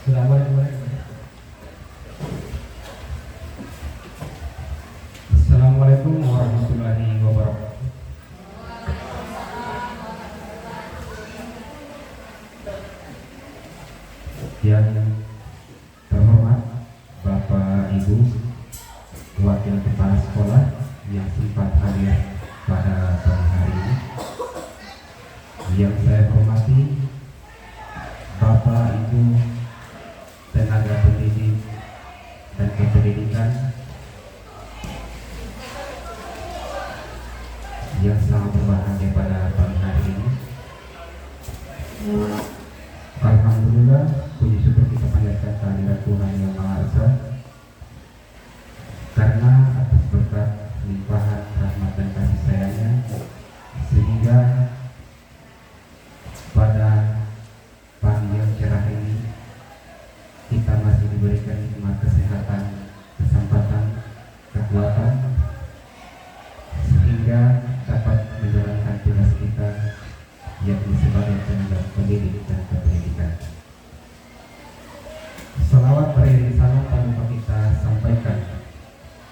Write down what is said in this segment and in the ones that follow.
Assalamualaikum warahmatullahi wabarakatuh. Yang terhormat Bapak Ibu Wakil Kepala Sekolah yang sempat hadir pada pagi hari ini, yang saya hormati Bapak Ibu tenaga pendidik dan kependidikan yang sangat berbahagia pada pagi hari ini. Alhamdulillah, puji syukur kita panjatkan kehadirat Tuhan Yang Maha Esa, karena atas berkat limpahan rahmat dan kasih sayangnya, sehingga pada pagi yang cerah ini kita masih diberikan nikmat kesehatan, kesempatan, kekuatan, sehingga dapat menjalankan tugas kita yakni sebagai tenaga pendidik dan kependidikan. Salawat beriring salam tanpa kita sampaikan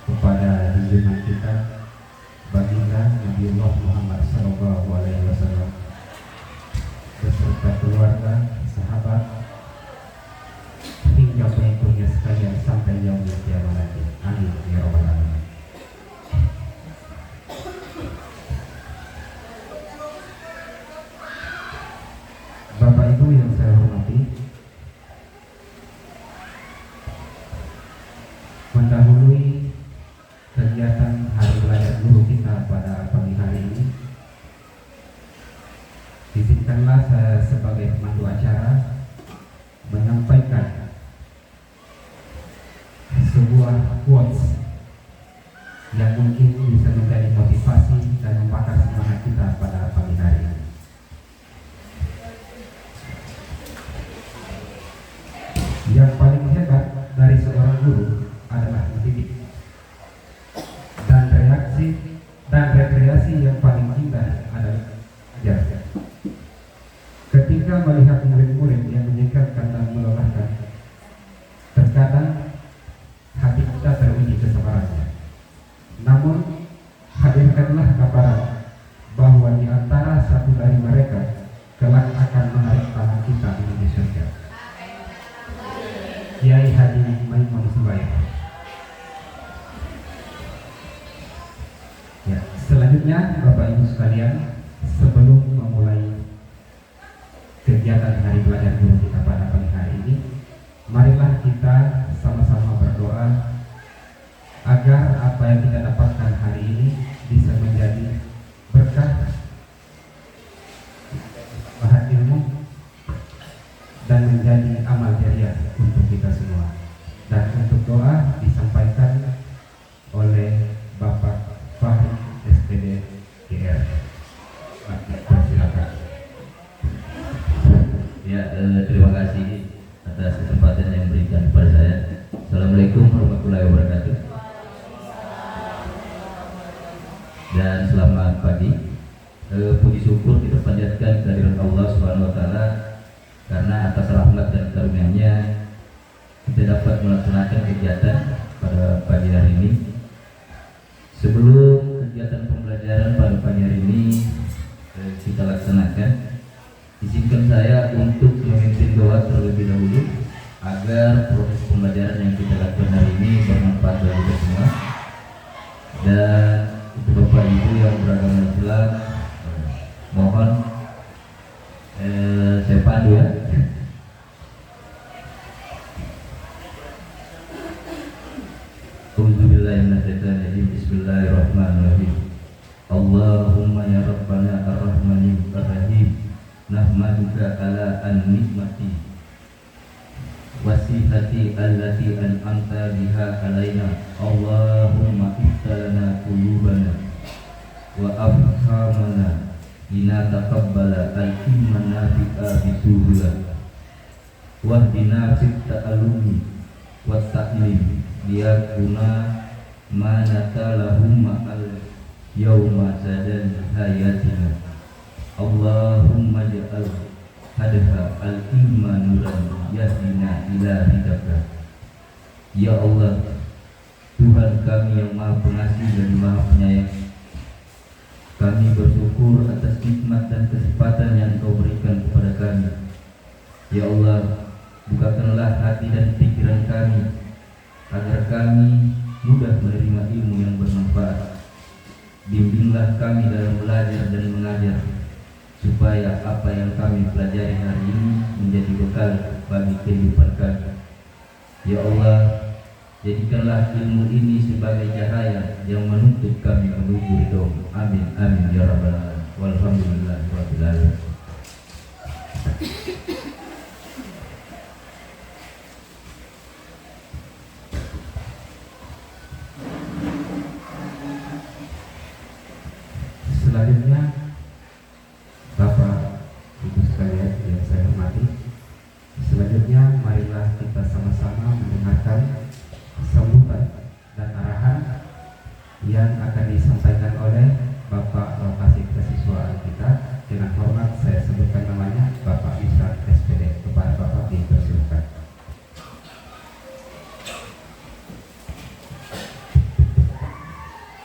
kepada junjungan kita baginda Nabiullah Muhammad SAW beserta keluarga, sahabat, hingga pengikutnya sekalian sampai yaumul kiamat nanti. Amin ya rabbal alamin. Bapak Ibu yang saya hormati, mendahului kegiatan Hari Belajar Guru kita pada pagi hari ini, izinkanlah saya sebagai pemandu acara menyampaikan sebuah quotes yang mungkin bisa menjadi motivasi dan membakar semangat kita pada pagi hari ini. Yang paling hebat dari seorang guru adalah mendidik, dan rekreasi yang paling indah adalah belajar. Ketika melihat murid-murid yang menyegarkan dan melelahkan, terkadang hati kita teruji kesabarannya. Namun hadirkanlah kabaran bahwa di antara satu dari mereka kelak akan menarik tangan kita menuju surga. Kiai Haji Maimun Subair. Ya, selanjutnya Bapak Ibu sekalian, sebelum memulai kegiatan Hari Belajar Guru kita pada pagi hari ini, marilah kita sama-sama berdoa agar apa yang kita dapatkan hari ini bisa menjadi berkah, bahan ilmu, dan menjadi amal jariah untuk kita semua. Dan untuk doa disampaikan oleh Bapak Fahri SPD GR. Silakan. Ya, terima kasih atas kesempatan yang diberikan kepada saya. Assalamualaikum warahmatullahi wabarakatuh. Dan selamat pagi. Puji syukur kita panjatkan kehadirat Allah Subhanahu wa taala, karena atas rahmat dan karunia-Nya kita dapat melaksanakan kegiatan pada pagi hari ini. Sebelum kegiatan pembelajaran pada pagi hari ini kita laksanakan, izinkan saya untuk memimpin doa terlebih dahulu agar proses pembelajaran yang kita lakukan hari ini bermanfaat bagi kita semua. Dan untuk Bapak Ibu yang beragama Islam, mohon saya pandu ya. Bismillahirrahmanirrahim. Allahumma ya Rabbana ar-Rahmani ar-Rahim, nahmaduka ala an-nikmati wasifati allati an'amta biha alaina. Allahumma iftalana qulubana wa afhamana Ina taqabbala al-imman nafi'a bisuhula wahdina fit ta'alumi wa ta'lim liyakuna ma natalahum ma'al yawma sadan hayatina. Allahumma ja'al hadha al-iman nuran yahdina ila ridaka. Ya Allah, Tuhan kami yang Maha Pengasih dan Maha Penyayang, kami bersyukur atas nikmat dan kesempatan yang Engkau berikan kepada kami. Ya Allah, bukakanlah hati dan pikiran kami agar kami mudah menerima ilmu yang bermanfaat. Bimbinglah kami dalam belajar dan mengajar, supaya apa yang kami pelajari hari ini menjadi bekal bagi kehidupan kami. Ya Allah, jadikanlah ilmu ini sebagai cahaya yang menuntut kami menuju ridho-Mu. Amin amin ya rabbal alamin. Walhamdulillahirabbil alamin. Selanjutnya, Bapak Ibu sekalian yang saya hormati, selanjutnya marilah kita sama-sama mendengarkan sambutan dan arahan yang akan disampaikan oleh Bapak Lokasi Kesiswaan kita. Dengan hormat saya sebutkan namanya, Bapak Ishak SPD. Kepada Bapak dipersilakan.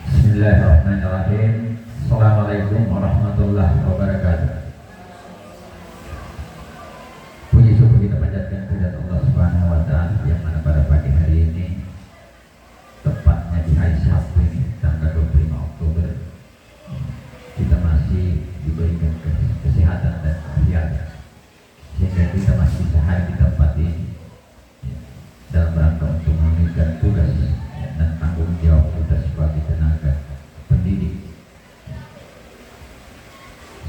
Bismillahirrahmanirrahim. Assalamualaikum warahmatullahi wabarakatuh. Puji syukur kita panjatkan kepada Allah Subhanahu wa taala yang mana pada pagi hari ini, tepatnya di hari Sabtu ini tanggal 25 Oktober, kita masih diberikan kesehatan dan keahlian sehingga kita masih bisa hadir di tempat ini dalam rangka untuk menunaikan tugas dan tanggung jawab kita sebagai tenaga pendidik.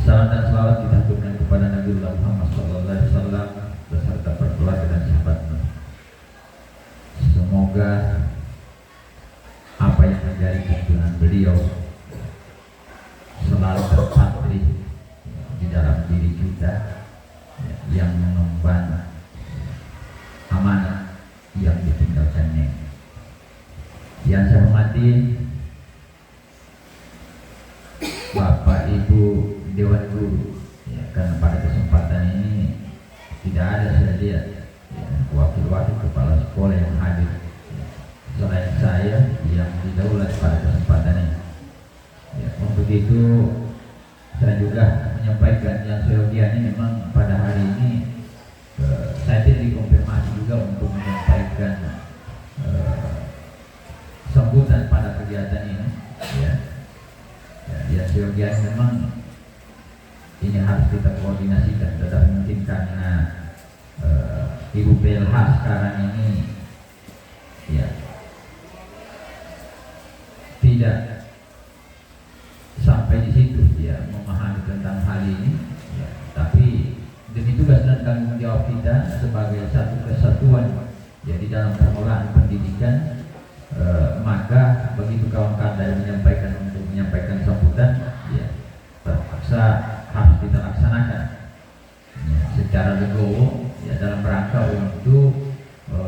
Salam dan selawat kita haturkan kepada Nabi Muhammad SAW beserta keluarga dan sahabatnya. Semoga apa yang menjadi tuntunan beliau selalu terpatri di dalam diri kita, yang mengemban amanah yang ditinggalkannya. Yang saya hormati Bapak Ibu Dewan Guru, ya, karena pada kesempatan ini tidak ada saya lihat wakil-wakil kepala sekolah yang hadir, ya, selain saya yang didaulat pada kesempatan ini. Ya, untuk itu saya juga menyampaikan yang seyogianya memang pada hari ini saya tidak dikonfirmasi juga untuk menyampaikan sambutan pada kegiatan ini. Ya seyogianya memang ini harus kita koordinasikan, tetapi mungkin karena Ibu PLH sekarang ini ya tidak sampai di situ ya memahami tentang hal ini, ya, tapi demi tugas dan tanggung jawab kita sebagai satu kesatuan ya di dalam pengolahan pendidikan, maka begitu kawan-kawan dari menyampaikan sambutan, ya terpaksa harus kita laksanakan ya, secara legowo ya dalam rangka untuk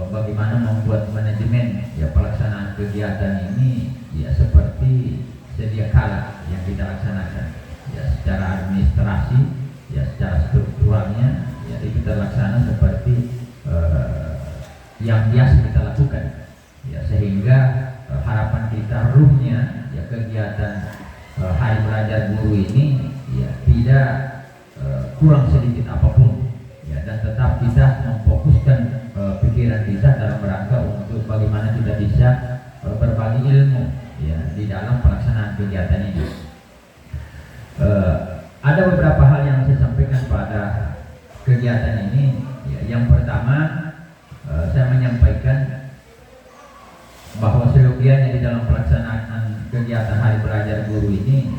bagaimana membuat manajemen ya pelaksanaan kegiatan ini ya seperti sedia kala yang kita laksanakan ya secara administrasi ya secara strukturalnya ya itu terlaksana seperti yang biasa kita lakukan ya, sehingga harapan kita ruhnya ya kegiatan Hari Belajar Guru ini ya tidak kurang sedikit apapun ya, dan tetap kita memfokuskan pikiran kita dalam rangka untuk bagaimana kita bisa berbagi ilmu ya di dalam pelaksanaan kegiatan ini. Ada beberapa hal yang saya sampaikan pada kegiatan ini ya. Yang pertama, saya menyampaikan bahwa seyogianya di dalam pelaksanaan kegiatan Hari Belajar Guru ini,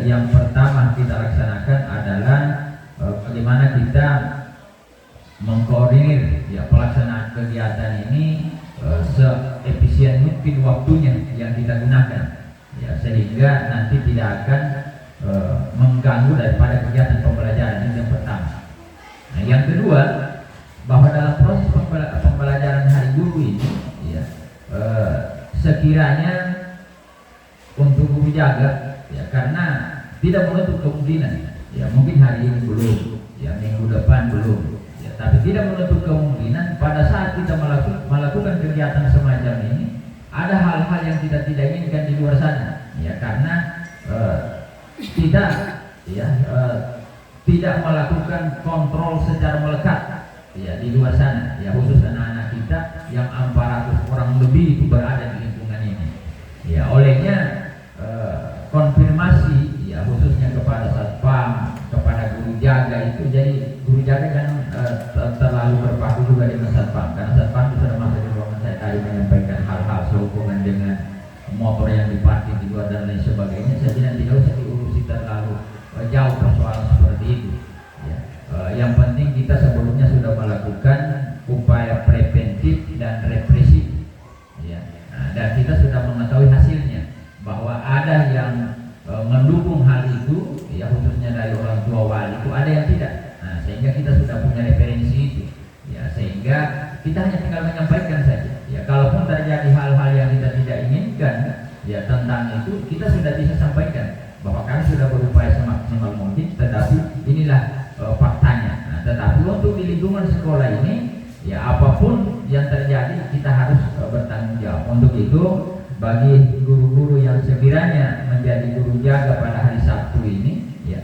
yang pertama kita laksanakan adalah bagaimana kita mengkoordinir ya pelaksanaan kegiatan ini seefisien mungkin waktunya yang kita gunakan ya, sehingga nanti tidak akan mengganggu daripada kegiatan pembelajaran. Itu yang pertama. Nah, yang kedua, bahwa dalam proses pembelajaran Hari Guru ini ya, sekiranya untuk guru jaga ya, karena tidak menutup kemungkinan ya mungkin hari ini belum ya minggu depan belum. Ya, tapi tidak menutup kemungkinan pada saat kita melakukan kegiatan semacam ini ada hal-hal yang kita tidak inginkan di luar sana, ya karena kita tidak melakukan kontrol secara melekat ya di luar sana, ya khusus anak-anak kita yang 400 orang lebih itu berada di lingkungan ini. Ya olehnya konfirmasi ya khususnya kepada satpam, kepada guru jaga itu, jadi guru jaga kan terlalu berpaku juga dengan satpam, karena satpam itu sudah masuk di ruangan saya tadi menyampaikan hal-hal sehubungan dengan motor yang diparkir di luar dan lain sebagainya. Saya tidak usah diurusi terlalu jauh persoalan seperti itu. Ya. Yang penting kita sebelumnya sudah melakukan upaya preventif dan represif. Ya. Nah, dan kita sudah mengetahui hasilnya bahwa ada yang mendukung hal itu, ya khususnya dari orang tua wali itu, ada yang tidak. Nah, sehingga kita sudah punya referensi itu. Ya, sehingga kita hanya tinggal menyampaikan saja. Ya, kalaupun terjadi hal-hal yang kita tidak inginkan, ya tentang itu kita sudah bisa sampaikan bahwa kami sudah berupaya semaksimal mungkin, tetapi inilah faktanya. Nah, tetapi untuk di lingkungan sekolah ini, ya apapun yang terjadi kita harus bertanggung jawab. Untuk itu, bagi guru-guru yang sekiranya menjadi guru jaga pada hari Sabtu ini, ya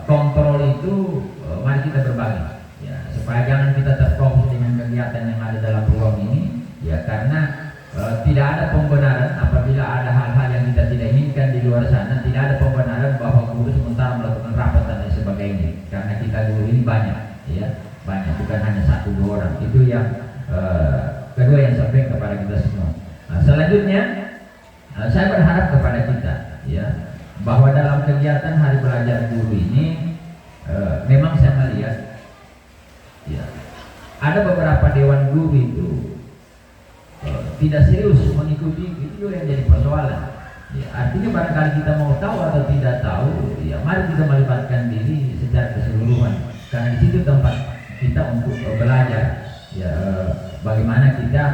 kontrol itu mari kita berbagi, ya supaya jangan kita terfokus dengan kegiatan yang ada dalam ruang ini, ya karena tidak ada pembenaran apabila ada hal-hal yang kita tidak inginkan di luar sana. Tidak ada pembenaran bahwa guru sementara melakukan rapat dan lain sebagainya, karena kita guru ini banyak, ya banyak, bukan hanya 1-2 orang. Itu yang kedua yang sampai kepada kita semua. Nah, selanjutnya saya berharap kepada kita, ya bahwa dalam kegiatan Hari Belajar Guru ini memang saya melihat, ya ada beberapa dewan guru itu tidak serius mengikuti, itu juga yang jadi persoalan. Ya, artinya barangkali kita mau tahu atau tidak tahu, ya mari kita melibatkan diri secara keseluruhan, karena di situ tempat kita untuk belajar. Ya, bagaimana kita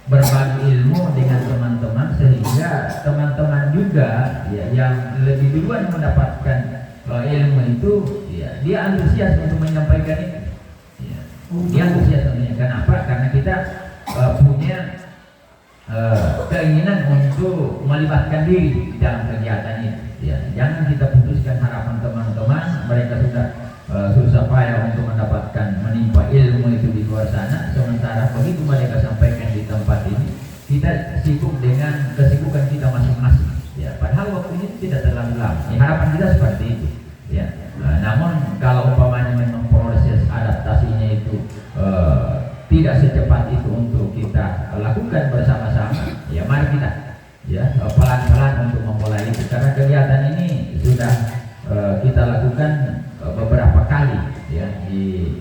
berbagi ilmu dengan teman-teman, sehingga teman-teman juga ya yang lebih duluan mendapatkan ilmu itu, ya dia antusias untuk menyampaikan itu. Ya, dia antusias untuk kenapa? Karena kita punya keinginan untuk melibatkan diri dalam kegiatan itu. Ya, jangan kita putuskan harapan teman-teman, mereka sudah susah payah untuk mendapatkan menimpa ilmu itu di luar sana, sementara begitu mereka sampaikan di tempat ini kita sibuk dengan kesibukan kita masing-masing. Ya, padahal waktu ini tidak terlalu lama. Ya, harapan kita seperti itu. Ya, namun kalau umpamanya memang proses adaptasinya itu tidak secepat itu untuk kita lakukan bersama-sama, ya mari kita ya pelan-pelan untuk memulai itu, karena kegiatan ini sudah kita lakukan beberapa kali ya di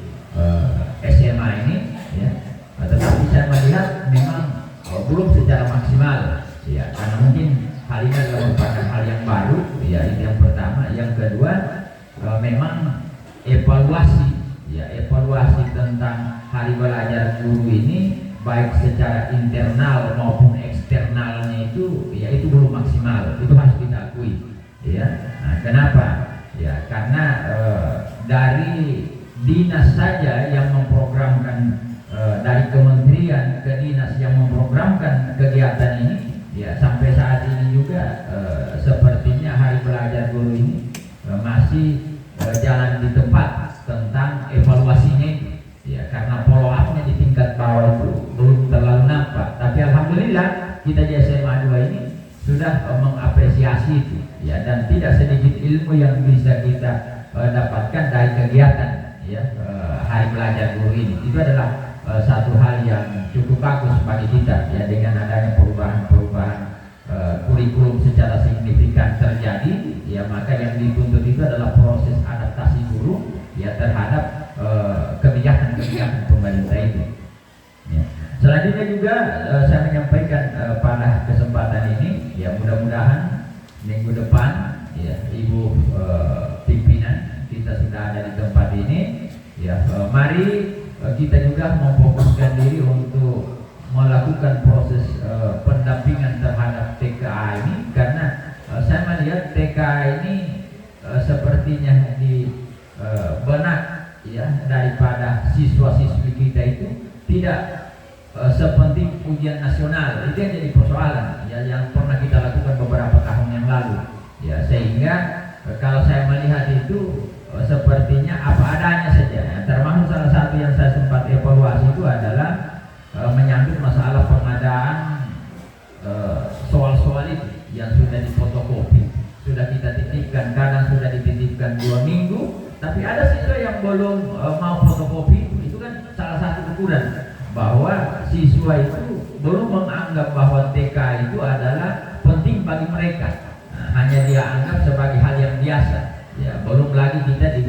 SMA ini, ya tetapi saya melihat memang belum secara maksimal, ya karena mungkin hal ini adalah merupakan hal yang baru, ya itu yang pertama. Yang kedua, memang evaluasi tentang Hari Belajar Guru ini baik secara internal maupun eksternalnya itu, ya itu belum maksimal, itu harus kita akui, ya. Nah, kenapa? Ya karena dari dinas saja yang memprogramkan, dari kementerian ke dinas yang memprogramkan kegiatan ini, ya sampai saat ini juga sepertinya Hari Belajar Guru ini masih jalan di tempat tentang evaluasinya itu, ya karena follow up-nya di tingkat bawah itu belum terlalu nampak. Tapi alhamdulillah kita di SMA 2 ini sudah mengapresiasi itu, ya dan tidak sedikit ilmu yang bisa kita dapatkan dari kegiatan ya Hari Belajar Guru ini. Itu adalah satu hal yang cukup bagus bagi kita, ya dengan adanya perubahan-perubahan kurikulum secara signifikan terjadi, ya maka yang dituntut itu adalah proses adaptasi guru ya terhadap kebijakan-kebijakan pemerintah itu. Ya. Selanjutnya juga saya menyampaikan pada kesempatan ini, ya mudah-mudahan minggu depan ya Ibu pimpinan kita sudah ada di tempat ini, ya mari kita juga memfokuskan diri untuk melakukan proses pendampingan terhadap TKA ini, karena saya melihat TKA ini sepertinya di benak ya daripada siswa-siswi kita itu tidak sepenting ujian nasional. Itu yang jadi persoalan ya, yang pernah kita lakukan beberapa tahun yang lalu ya, sehingga kalau saya melihat itu sepertinya apa adanya saja ya. Termasuk salah satu yang saya sempat evaluasi itu adalah menyangkut masalah pengadaan soal-soal itu yang sudah difotokopi, sudah kita titipkan, kadang sudah dititipkan 2 minggu, tapi ada siswa yang belum mau fotokopi. Itu kan salah satu ukuran bahwa siswa itu belum menganggap bahwa TK itu adalah penting bagi mereka. Hanya dia anggap sebagai hal yang biasa ya. Belum lagi kita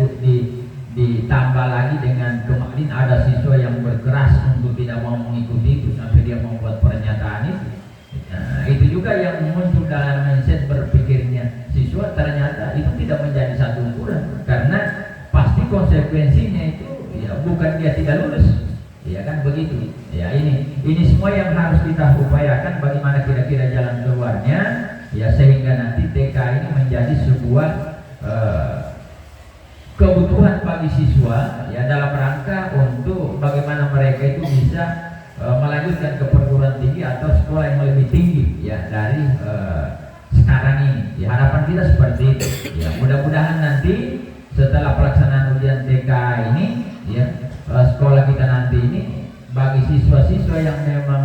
ditambah lagi dengan kemarin ada siswa yang berkeras untuk tidak mau mengikuti itu sampai dia membuat pernyataan itu. Nah, itu juga yang muncul dalam mindset berpikirnya siswa, ternyata itu tidak menjadi satu ukuran, karena pasti konsekuensinya itu ya bukan dia tidak lulus ya kan, begitu ya. Ini semua yang harus kita upayakan bagaimana kira-kira jalan keluarnya ya, sehingga nanti TK ini menjadi sebuah kebutuhan bagi siswa ya, dalam rangka untuk bagaimana mereka itu bisa melanjutkan ke perguruan tinggi atau sekolah yang lebih tinggi ya dari sekarang ini ya. Harapan kita seperti itu ya. Mudah-mudahan nanti setelah pelaksanaan ujian TK ini ya, sekolah kita nanti ini bagi siswa-siswa yang memang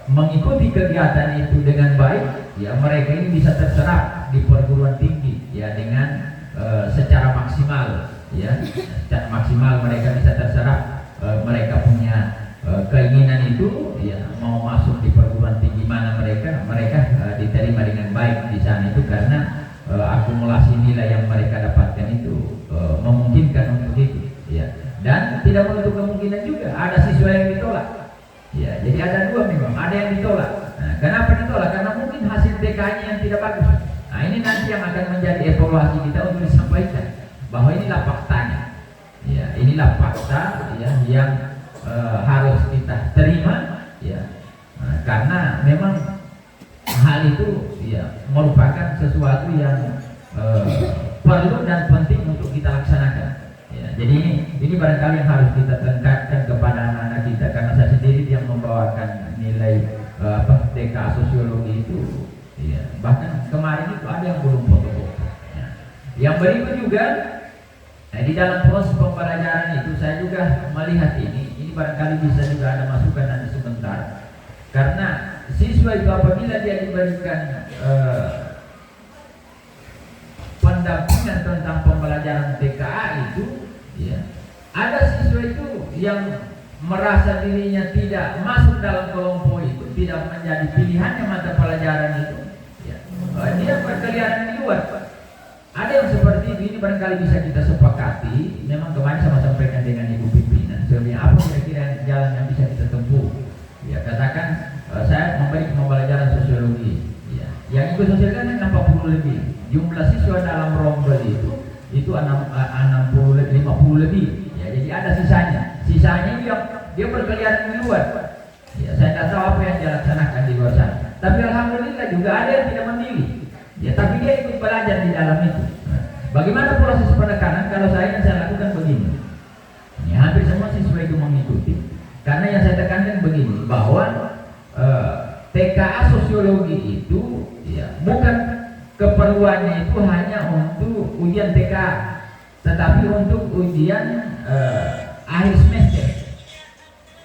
mengikuti kegiatan itu dengan baik ya, mereka ini bisa terserap di perguruan tinggi ya dengan secara maksimal ya, secara maksimal mereka bisa terserap, mereka punya keinginan itu ya, mau masuk di perguruan tinggi mana mereka diterima dengan baik di sana itu, karena akumulasi nilai yang mereka dapatkan itu memungkinkan untuk itu ya. Dan tidak menutup kemungkinan juga ada siswa yang ditolak ya. Jadi ada 2 memang, ada yang ditolak. Nah, kenapa ditolak? Karena mungkin hasil TK-nya yang tidak bagus. Nah, ini nanti yang akan menjadi evaluasi kita untuk disampaikan bahwa inilah faktanya ya, inilah fakta ya yang harus kita terima ya. Nah, karena memang hal itu ya merupakan sesuatu yang perlu dan penting untuk kita laksanakan ya. Jadi ini barangkali yang harus kita tekankan kepada anak-anak kita, karena saya sendiri yang membawakan nilai TK sosiologi itu ya. Bahkan kemarin itu ada yang belum foto-foto ya. Yang berikut juga di dalam proses pembelajaran itu saya juga melihat ini barangkali bisa juga ada masukan nanti sebentar, karena siswa itu apabila dia diberikan pendampingan tentang pembelajaran TKA itu ya, ada siswa itu yang merasa dirinya tidak masuk dalam kelompok itu, tidak menjadi pilihannya mata pelajaran itu ya, dia berkeliaran di luar. Ada yang seperti ini barangkali bisa kita sepakati. Memang kemarin sama sampaikan dengan Ibu pimpinan sebenarnya apa kira-kira jalan yang bisa kita tempuh ya. Katakan saya memberi pembelajaran sosiologi ya, yang ikut sosiologi kan 60 lebih, jumlah siswa dalam rombel itu 50 lebih ya. Jadi ada sisanya dia berkeliaran di luar ya. Saya tidak tahu apa yang dia laksanakan di luar sana, tapi alhamdulillah juga ada yang tidak memilih ya, tapi dia ikut belajar di dalam itu. Nah, bagaimana proses penekanan? Kalau saya lakukan begini ya, hampir semua siswa itu mengikuti, karena yang saya tekankan begini, bahwa TKA sosiologi itu ya, bukan keperluannya itu hanya untuk ujian TKA, tetapi untuk ujian akhir semester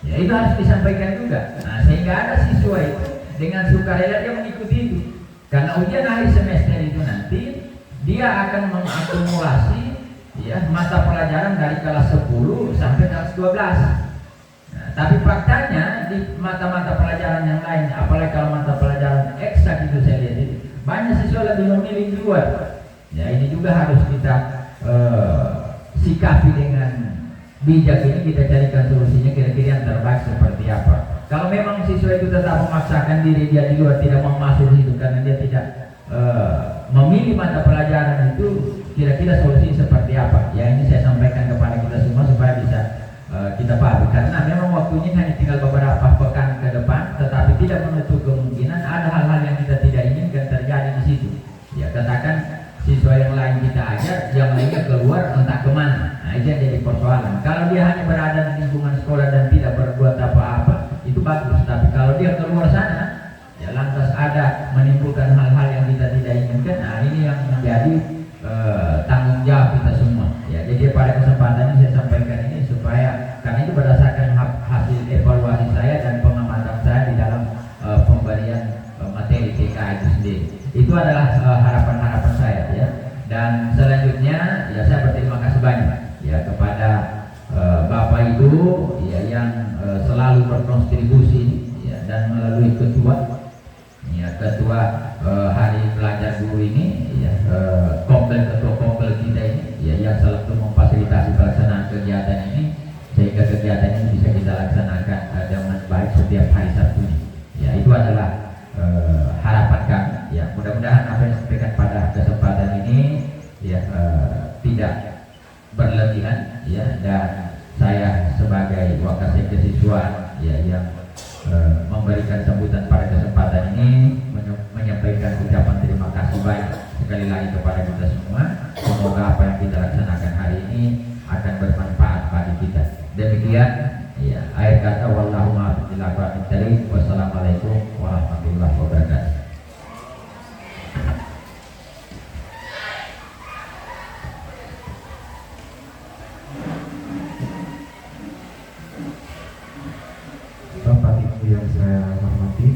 ya, itu harus disampaikan juga. Nah, sehingga ada siswa itu dengan sukarela dia mengikuti itu, karena ujian akhir semester itu nanti dia akan mengakumulasi ya mata pelajaran dari kelas 10 sampai kelas 12. Nah, tapi faktanya di mata-mata pelajaran yang lain, apalagi kalau mata pelajaran eksak itu saya lihat itu banyak siswa lebih memilih di luar. Ya, ini juga harus kita sikapi dengan bijak. Ini kita carikan solusinya kira-kira yang terbaik seperti apa. Kalau memang siswa itu tetap memaksakan diri dia di luar, tidak mau masuk itu karena dia tidak memilih mata pelajaran itu, kira-kira solusi seperti apa? Ya, ini saya sampaikan kepada kita semua supaya bisa kita pahami. Karena memang waktunya hanya tinggal beberapa pekan ke depan, tetapi tidak menutup kemungkinan ada hal-hal yang kita tidak inginkan terjadi di situ. Ya, katakan siswa yang lain kita ajar, yang lainnya keluar entah persoalan. Kalau dia hanya berada di lingkungan sekolah dan tidak berbuat apa-apa, itu bagus. Tapi kalau dia keluar sana, ya lantas ada menimbulkan hal-hal yang kita tidak inginkan. Nah, ini yang menjadi tanggung jawab kita semua. Ya, jadi pada kesempatan ini saya sampaikan ini supaya, karena itu berdasarkan hasil evaluasi saya dan pengamatan saya di dalam pemberian materi TK itu sendiri. Itu adalah harapan-harapan saya, ya. Dan selanjutnya, ya saya berterima kasih banyak ya kepada Bapak Ibu ya yang selalu berkontribusi ya, dan melalui ketua hari belajar guru ini ya, ketua kompel kita ini ya yang selalu memfasilitasi pelaksanaan kegiatan ini sehingga kegiatan ini bisa kita laksanakan dengan baik setiap hari Sabtu. Ya, itu adalah harapan kami. Ya, mudah-mudahan apa yang disampaikan pada kesempatan ini ya tidak berlebihan ya, dan saya sebagai wakasek kesiswaan ya yang memberikan sambutan pada kesempatan ini menyampaikan ucapan terima kasih banyak sekali lagi kepada kita semua. Semoga apa yang kita laksanakan hari ini akan bermanfaat bagi kita. Demikian ya, akhir kata wallahu a'lam. Wassalamualaikum warahmatullahi wabarakatuh. Bapak Ibu yang saya hormati,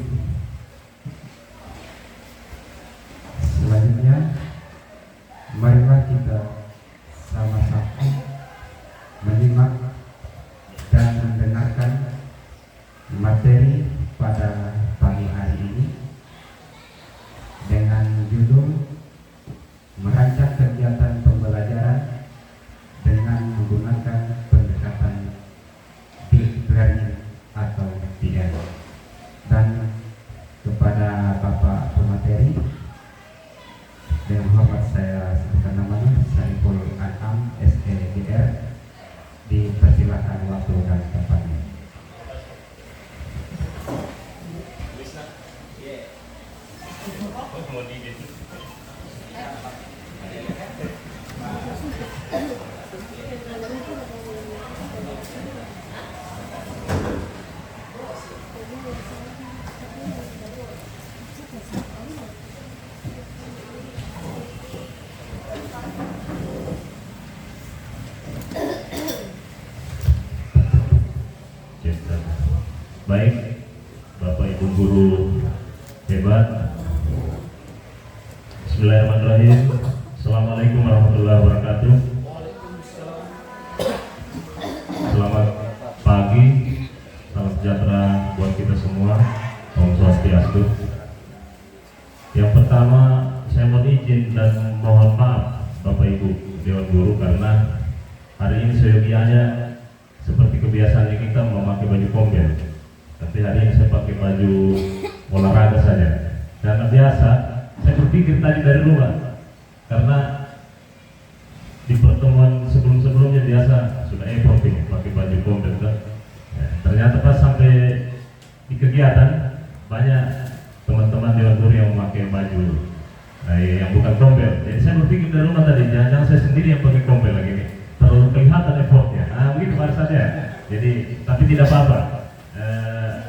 selanjutnya marilah kita sama-sama menyimak dan mendengarkan materi pada pagi hari ini dengan judul merancang kegiatan pembelajaran dengan menggunakan pendekatan deep learning atau DL. Dan kepada Bapak pemateri, dengan hormat saya sebutkan namanya Sariful An'am SEGR, dipersilakan waktu dan tempatnya. Baik, Bapak Ibu guru hebat. Bismillahirrahmanirrahim. Assalamualaikum warahmatullahi wabarakatuh. Selamat pagi, salam sejahtera buat kita semua. Om Swastiastu. Yang pertama, saya mohon izin dan mohon maaf Bapak Ibu Dewan Guru, karena hari ini seyogianya seperti kebiasaannya kita memakai baju kombel. Tapi hari ini saya pakai baju olahraga saja. Karena biasa, saya berpikir tadi dari rumah, karena di pertemuan sebelum-sebelumnya biasa sudah effort ini pakai baju kombel kan. Ya, ternyata pas sampai di kegiatan banyak teman-teman Dewan Guru yang memakai baju yang bukan kombel. Jadi saya berpikir dari rumah tadi, jangan saya sendiri yang pakai kombel lagi nih, terlalu kelihatan effortnya. Begitu pada saja. Jadi tapi tidak apa-apa.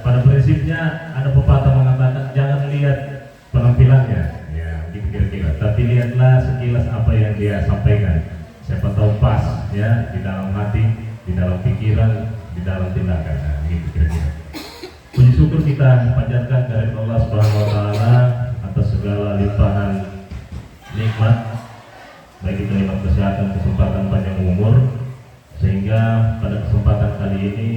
Pada prinsipnya ada pepatah mengatakan jangan lihat penampilannya, ya gitu kira-kira, tapi lihatlah sekilas apa yang dia sampaikan. Siapa tahu pas ya di dalam hati, di dalam pikiran, di dalam tindakan, gitu kira-kira. Puji syukur kita panjatkan dari Allah Subhanahu Wa Taala atas segala limpahan nikmat, baik itu nikmat kesehatan, kesempatan panjang umur, sehingga pada kesempatan kali ini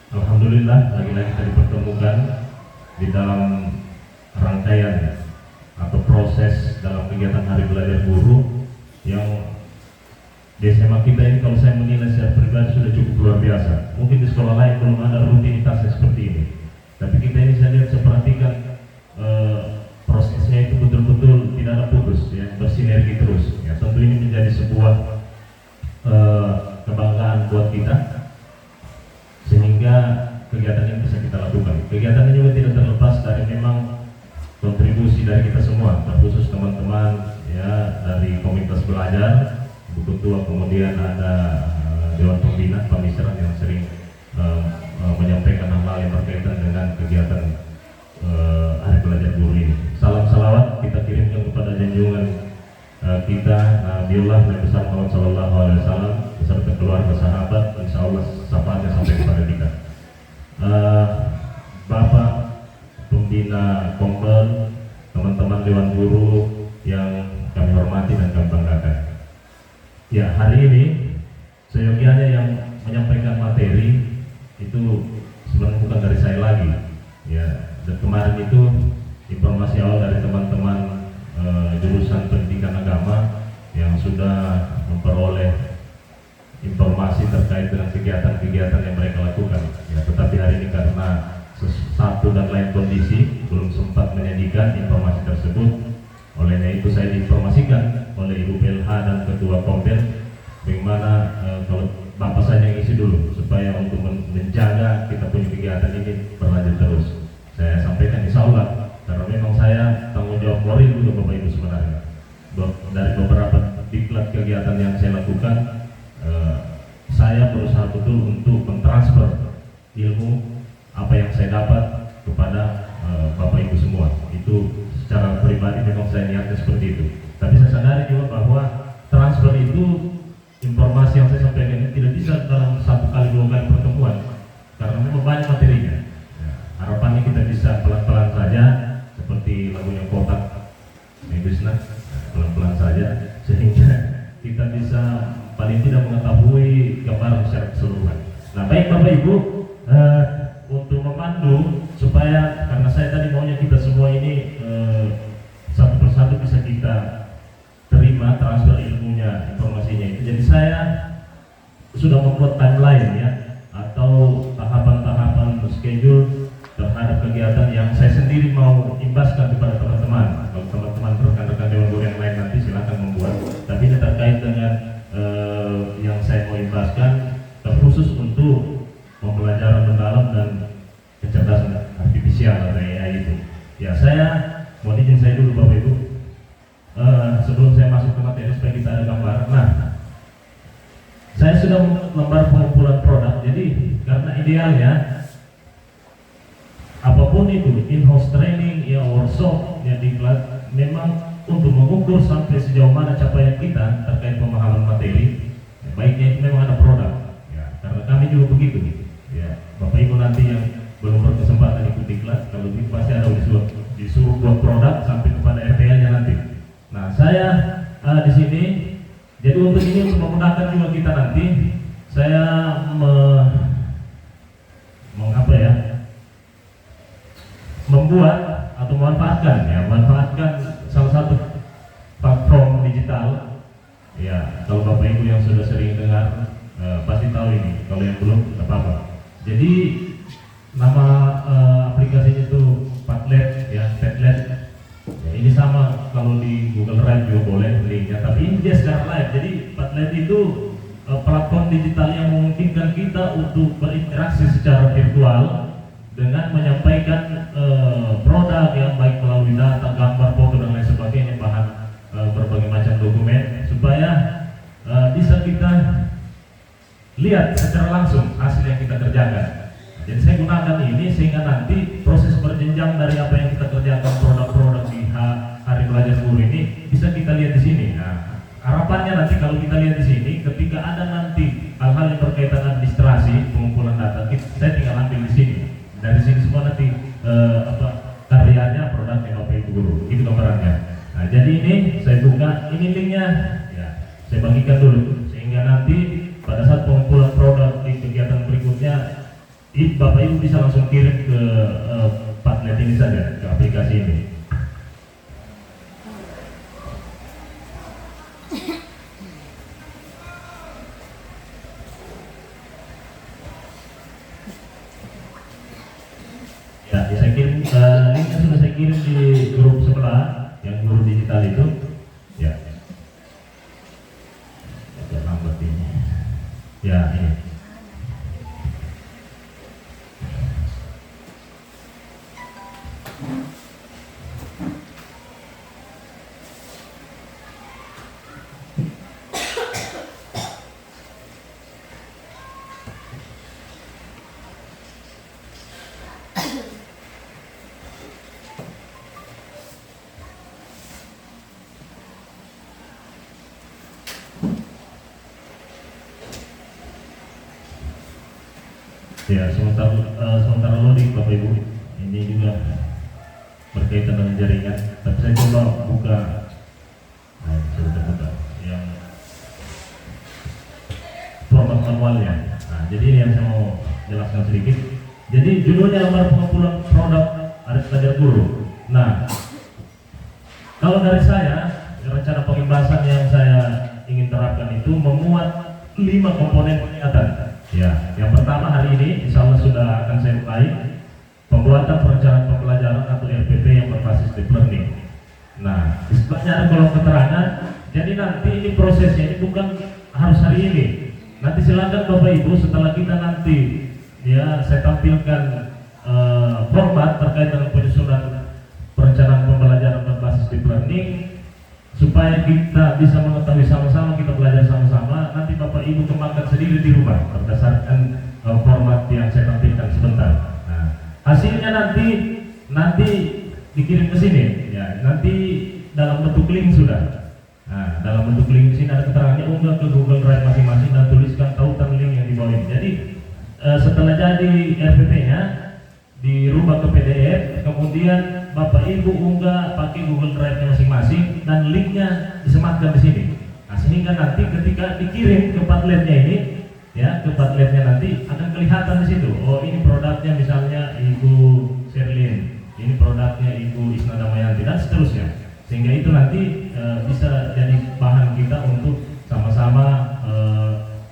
alhamdulillah lagi-lagi kita dipertemukan di dalam rangkaian atau proses dalam kegiatan Hari Belajar Guru yang di SMA kita ini, kalau saya menilai secara pribadi sudah cukup luar biasa. Mungkin di sekolah lain belum ada rutinitasnya seperti ini, tapi kita ini saya lihat, saya perhatikan prosesnya itu betul-betul tidak ada putus ya, bersinergi terus ya. Tentu ini menjadi sebuah kebanggaan buat kita, sehingga kegiatan ini bisa kita lakukan. Kegiatan ini juga tidak terlepas dari memang kontribusi dari kita semua, terkhusus teman-teman ya dari komunitas belajar, Ibu Ketua, kemudian ada Dewan Pembina Pamikiran yang sering menyampaikan hal-hal yang berkaitan dengan kegiatan Hari Pelajar Guru ini. Salam salawat kita kirimkan kepada junjungan kita Nabiullah Nabi besar Muhammad Sallallahu Alaihi Wasallam beserta keluarga sahabat, insya Allah syafaatnya sampai kepada kita. Bapak Pembina Kombel, teman-teman Dewan Guru yang kami hormati dan kami banggakan. Ya, hari ini seyogianya yang menyampaikan materi itu sebenarnya bukan dari saya lagi. Ya, dan kemarin itu informasi awal dari teman-teman jurusan pendidikan agama yang sudah memperoleh informasi terkait dengan kegiatan-kegiatan yang mereka lakukan. Ya, tetapi hari ini karena satu dan lain kondisi belum sempat menyajikan informasi tersebut. Olehnya itu saya diinformasikan oleh Ibu PLH dan Ketua Kombel bagaimana kalau Bapak saja yang isi dulu supaya untuk menjaga kita punya kegiatan ini berlanjut terus. Saya sampaikan insya Allah karena memang saya tanggung jawab moral juga Bapak Ibu sebenarnya. Dari beberapa diklat kegiatan yang saya lakukan, saya berusaha betul untuk mentransfer ilmu apa yang saya dapat kepada Bapak Ibu semua. Itu secara pribadi memang saya niatnya seperti itu. Tapi saya sadari juga bahwa transfer itu informasi yang saya sampaikan ini tidak bisa dalam 1 kali 2 kali pertemuan karena memang banyak materinya. Ya, harapannya kita bisa pelan-pelan saja seperti lagunya Kotak Medusna, pelan-pelan saja sehingga kita bisa paling tidak mengetahui gambaran secara keseluruhan. Nah, baik Bapak Ibu, untuk memandu supaya karena saya tadi maunya kita semua ini satu persatu bisa kita terima transfer ilmunya, informasinya itu. Jadi saya sudah membuat timeline ya atau tahapan-tahapan schedule terhadap kegiatan yang saya sendiri mau imbaskan kepada teman-teman. Kalau teman-teman rekan-rekan Dewan Guru yang lain nanti silakan membuat. Tapi ini terkait dengan yang saya mau imbaskan terkhusus untuk pembelajaran mendalam dan kecerdasan artifisial atau AI itu. Ya, saya mohon izin saya dulu Bapak Ibu. Sebelum saya masuk ke materi supaya kita ada gambar. Nah, saya sudah membuat lembar pengumpulan produk. Jadi karena idealnya apapun itu in-house training ya workshop ya diklat memang untuk mengukur sampai sejauh mana capaian kita terkait pemahaman materi. Ya, baiknya itu memang ada produk. Ya, karena kami juga begitu. Ya, Bapak Ibu nanti yang belum berkesempatan ikut diklat, kalau gitu pasti ada disuruh buat produk sampai kepada RPA-nya nanti. Nah, saya di sini jadi untuk ini untuk memudahkan juga kita nanti saya membuat atau memanfaatkan salah satu platform digital. Ya, kalau Bapak Ibu yang sudah sering dengar pasti tahu ini. Kalau yang belum, tidak apa-apa. Jadi nama aplikasinya itu Padlet ya, Padlet. Ya, ini sama kalau di Google Drive juga boleh linknya, tapi ini dia secara live. Jadi Padlet itu platform digital yang memungkinkan kita untuk berinteraksi secara virtual dengan menyampaikan produk yang baik melalui data, gambar, foto dan lain sebagainya, bahan berbagai macam dokumen supaya bisa kita lihat secara langsung hasil yang kita kerjakan. Jadi saya gunakan ini sehingga nanti proses berjenjang dari apa yang kita kerjakan produk-produk di Hari Pelajar Guru ini bisa kita lihat di sini. Nah, harapannya nanti kalau kita lihat di sini, ketika ada nanti hal-hal yang berkaitan administrasi pengumpulan data, saya tinggal ambil di sini. Dari sini semua nanti karyanya produk yang Bapak Ibu Guru. Itu gambarannya. Nah, jadi ini saya buka, ini linknya. Ya, saya bagikan dulu sehingga nanti pada saat pengumpulan produk di kegiatan berikutnya, Bapak Ibu bisa langsung kirim ke Padlet ini saja, ke aplikasi ini. Ya, saya kirim linknya sudah saya kirim di grup sebelah yang guru digital itu. Ya, agak lambat ini. Ya, ini. Ya, sementara loading Bapak Ibu, ini juga berkaitan dengan jaringan. Tapi saya coba buka, nah, coba buka yang format manualnya. Nah, jadi ini yang saya mau jelaskan sedikit. Jadi judulnya lamar pengumpulan produk Aris Belajar Guru. Nah, kalau dari saya, rencana pembahasan yang saya ingin terapkan itu memuat 5 komponen kegiatan. Ya, yang pertama hari ini insya Allah sudah akan saya mulai pembuatan perencanaan pembelajaran atau RPP yang berbasis deep learning. Nah, di sebelahnya ada kolom keterangan. Jadi nanti ini prosesnya ini bukan harus hari ini. Nanti silakan Bapak Ibu setelah kita nanti ya saya tampilkan format terkait dengan penyusunan perencanaan pembelajaran berbasis deep learning supaya kita bisa mengetahui sama-sama, kita belajar sama-sama. Nanti Bapak Ibu kembangkan sendiri di rumah berdasarkan format yang saya tampilkan sebentar. Nah, hasilnya nanti dikirim ke sini. Ya, nanti dalam bentuk link sudah. Nah, dalam bentuk link sini ada keterangannya, unggah ke Google Drive masing-masing dan tuliskan tautan link yang di bawah ini. Jadi setelah jadi RPP-nya dirubah ke PDF, kemudian Bapak Ibu unggah pakai Google Drive-nya masing-masing dan linknya disematkan di sini. Nah, sehingga nanti ketika dikirim ke Padletnya ini, ya ke Padletnya nanti akan kelihatan di situ. Oh, ini produknya misalnya Ibu Sherlyn, ini produknya Ibu Isna Damayanti dan seterusnya. Sehingga itu nanti bisa jadi bahan kita untuk sama-sama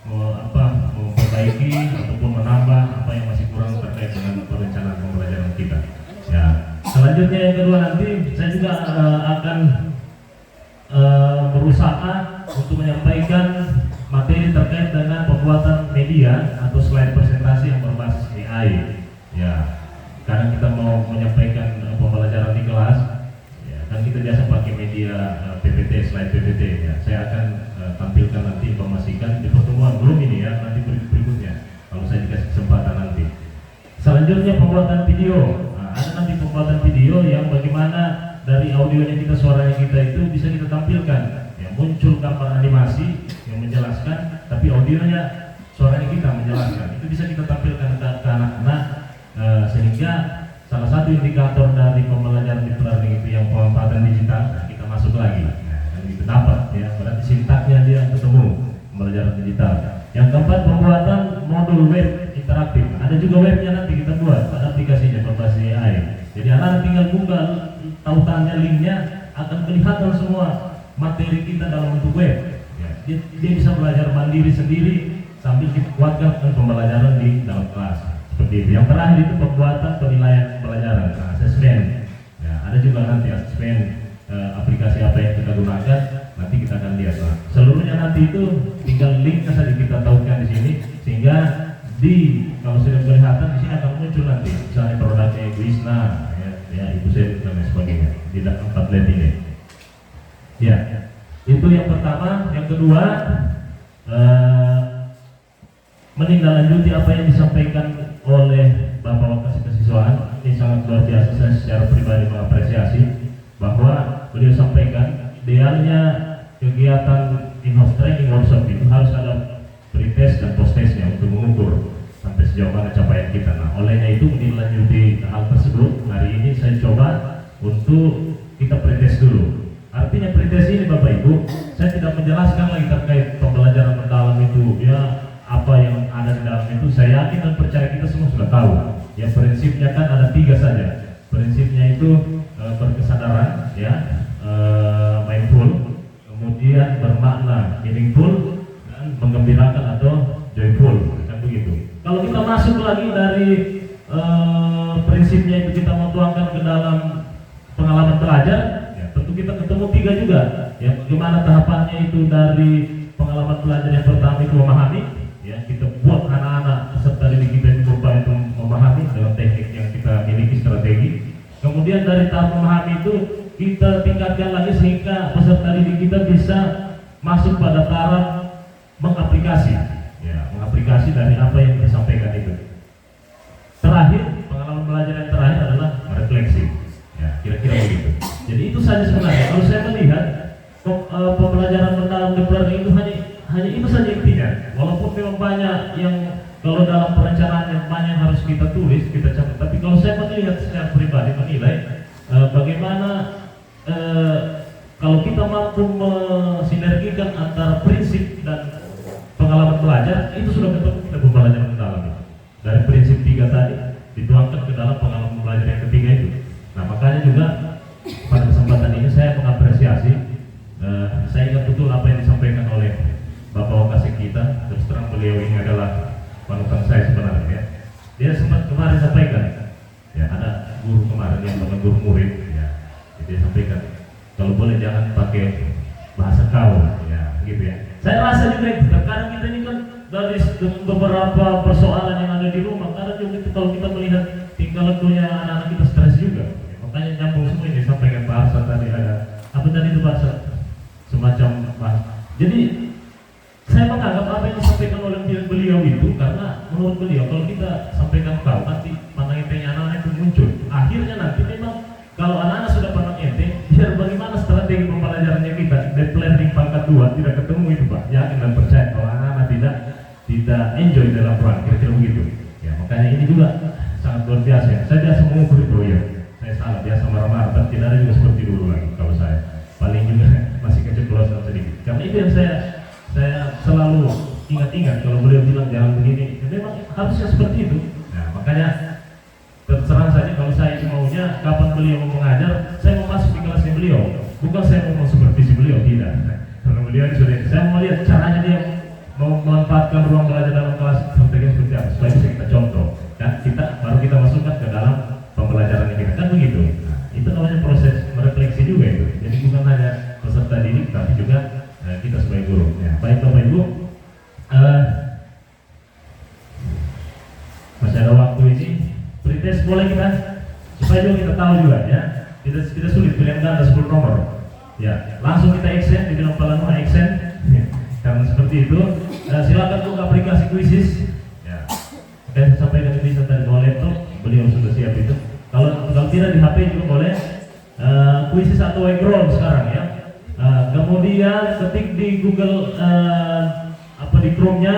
memperbaiki ataupun menambah apa yang masih kurang terkait dengan perencanaan pembelajaran kita. Ya. Selanjutnya yang kedua nanti saya juga akan berusaha untuk menyampaikan materi terkait dengan pembuatan media atau slide presentasi yang berbasis AI. Ya, karena kita mau menyampaikan pembelajaran di kelas, ya, kan kita biasa pakai media PPT, slide PPT. Ya, saya akan tampilkan nanti informasikan di pertemuan belum ini ya, nanti berikutnya kalau saya dikasih kesempatan nanti. Selanjutnya pembuatan video. Ada nanti pembuatan video yang bagaimana dari audionya kita, suaranya kita itu bisa kita tampilkan. Ya, muncul gambar animasi yang menjelaskan, tapi audionya, suaranya kita menjelaskan. Itu bisa kita tampilkan ke anak-anak, sehingga salah satu indikator dari pembelajaran deep learning itu yang pemanfaatan digital. Nah, kita masuk lagi, dan itu dapat ya. Berarti sintaknya dia ketemu pembelajaran digital. Yang keempat pembuatan modul web interaktif. Ada juga webnya nanti kita buat, ada aplikasinya berbasis AI. Jadi anak tinggal buka tautannya, linknya akan kelihatan semua materi kita dalam bentuk web. Ya, dia bisa belajar mandiri sendiri sambil dikuatkan pembelajaran di dalam kelas. Seperti itu. Yang terakhir itu pembuatan penilaian pembelajaran, asesmen. Ya, ada juga nanti asesmen aplikasi apa yang kita gunakan. Nanti kita akan lihat. Nah, seluruhnya nanti itu tinggal linknya saja kita tautkan di sini, sehingga kalau sudah kelihatan di sini akan muncul nanti misalnya produknya Ibu Isna, ya Ibu Sherlyn dan lain sebagainya di dalam Padlet ini. Ya, itu yang pertama. Yang kedua, menindaklanjuti apa yang disampaikan oleh Bapak Wakasih Kesiswaan. Ini sangat luar biasa, saya secara pribadi mengapresiasi bahwa beliau sampaikan idealnya kegiatan in-house training workshop itu harus ada pre-test dan post-testnya untuk mengukur sampai sejauh mana capaian kita. Nah, olehnya itu menindaklanjuti hal tersebut. Hari ini saya coba untuk kita pre-test dulu. Artinya pre-test ini Bapak Ibu, saya tidak menjelaskan lagi terkait pembelajaran mendalam itu, ya apa yang ada di dalam itu. Saya yakin dan percaya kita semua sudah tahu. Ya, prinsipnya kan ada 3 saja. Prinsipnya itu berkesadaran, ya, mindful, kemudian bermakna, meaningful, dan menggembirakan atau joyful, kan begitu. Kalau kita masuk lagi dari prinsipnya itu kita mau tuangkan ke dalam pengalaman belajar, ya, tentu kita ketemu 3 juga. Ya, bagaimana tahapannya itu dari pengalaman belajar yang pertama itu memahami, ya, kita buat anak-anak peserta didik kita itu berupaya untuk memahami dengan teknik yang kita miliki, strategi. Kemudian dari tahap memahami itu kita tingkatkan lagi sehingga peserta didik kita bisa masuk pada taraf mengaplikasi, ya, mengaplikasi dari apa yang disampaikan itu. Terakhir, pengalaman belajar yang terakhir adalah refleksi, ya, kira-kira begitu. Jadi itu saja sebenarnya. Kalau saya melihat pembelajaran mendalam deep learning itu hanya itu saja intinya. Walaupun memang banyak yang kalau dalam perencanaan banyak harus kita tulis, kita catat. Tapi kalau saya melihat secara pribadi menilai bagaimana kalau kita mampu mensinergikan antara prinsip dan pengalaman belajar, itu sudah ketemu kita pembelajaran mendalam. Dari prinsip 3 tadi dituangkan ke dalam pengalaman belajar yang ketiga itu. Nah, makanya juga pada kesempatan ini saya mengapresiasi, saya ingat betul apa yang disampaikan oleh Bapak Wakasek kita. Terus terang beliau ini adalah panutan saya sebenarnya ya. Dia sempat kemarin sampaikan, ya ada guru kemarin yang menegur murid, ya. Jadi dia sampaikan, kalau boleh jangan pakai bahasa kau, ya gitu ya. Saya rasa juga itu, terkadang kita ini kan dari beberapa persoalan yang ada di rumah, karena juga kalau kita melihat tinggal lakunya anak-anak kita stres juga. Ya, makanya nyambung semua ini sampaikan bahasa tadi ada apa tadi itu bahasa semacam bahasa. Jadi saya menganggap apa yang disampaikan oleh beliau itu, karena menurut beliau kalau kita sampaikan kau nanti pandang entengnya anak-anak itu muncul. Akhirnya nanti memang kalau anak-anak sudah pandang enteng, biar bagaimana strategi pembelajarannya kita, planning pangkat 2 tidak ketemu itu Pak. Yakin dan percaya kalau anak-anak tidak enjoy dalam peran, kira-kira begitu. Ya makanya ini juga sangat luar biasa. Saya biasa mengukur itu ya. Saya salah biasa marah-marah, tapi tidak ada juga seperti dulu lagi kalau saya. Paling juga masih keceplosan sedikit. Karena itu yang saya selalu ingat-ingat kalau beliau bilang jangan begini, ya memang harusnya seperti itu. Nah makanya terserah saja kalau saya maunya kapan beliau mau mengajar, saya mau masuk di kelasnya beliau, bukan saya mau supervisi beliau, tidak. Karena beliau sudah, saya mau lihat caranya dia mau memanfaatkan ruang belajar dalam kelas seperti apa, supaya bisa kita contoh, kan baru kita masukkan ke dalam pembelajaran kita, kan begitu. Nah, itu namanya proses merefleksi juga itu. Jadi bukan hanya peserta didik, tapi juga kita sebagai guru. Ya, baik Bapak Ibu, masih ada waktu ini, pretest boleh kita, supaya juga kita tahu juga ya, tidak sulit pilihan ganda 10 nomor. Ya, langsung kita action di dalam Palanua action. Karena seperti itu, silakan buka aplikasi Quizzes. Ya, saya sampaikan bisa tadi bawa laptop, beliau sudah siap itu. Kalau tidak di HP juga boleh. Quizzes atau Wayground sekarang ya. Kemudian ketik di Google di Chrome-nya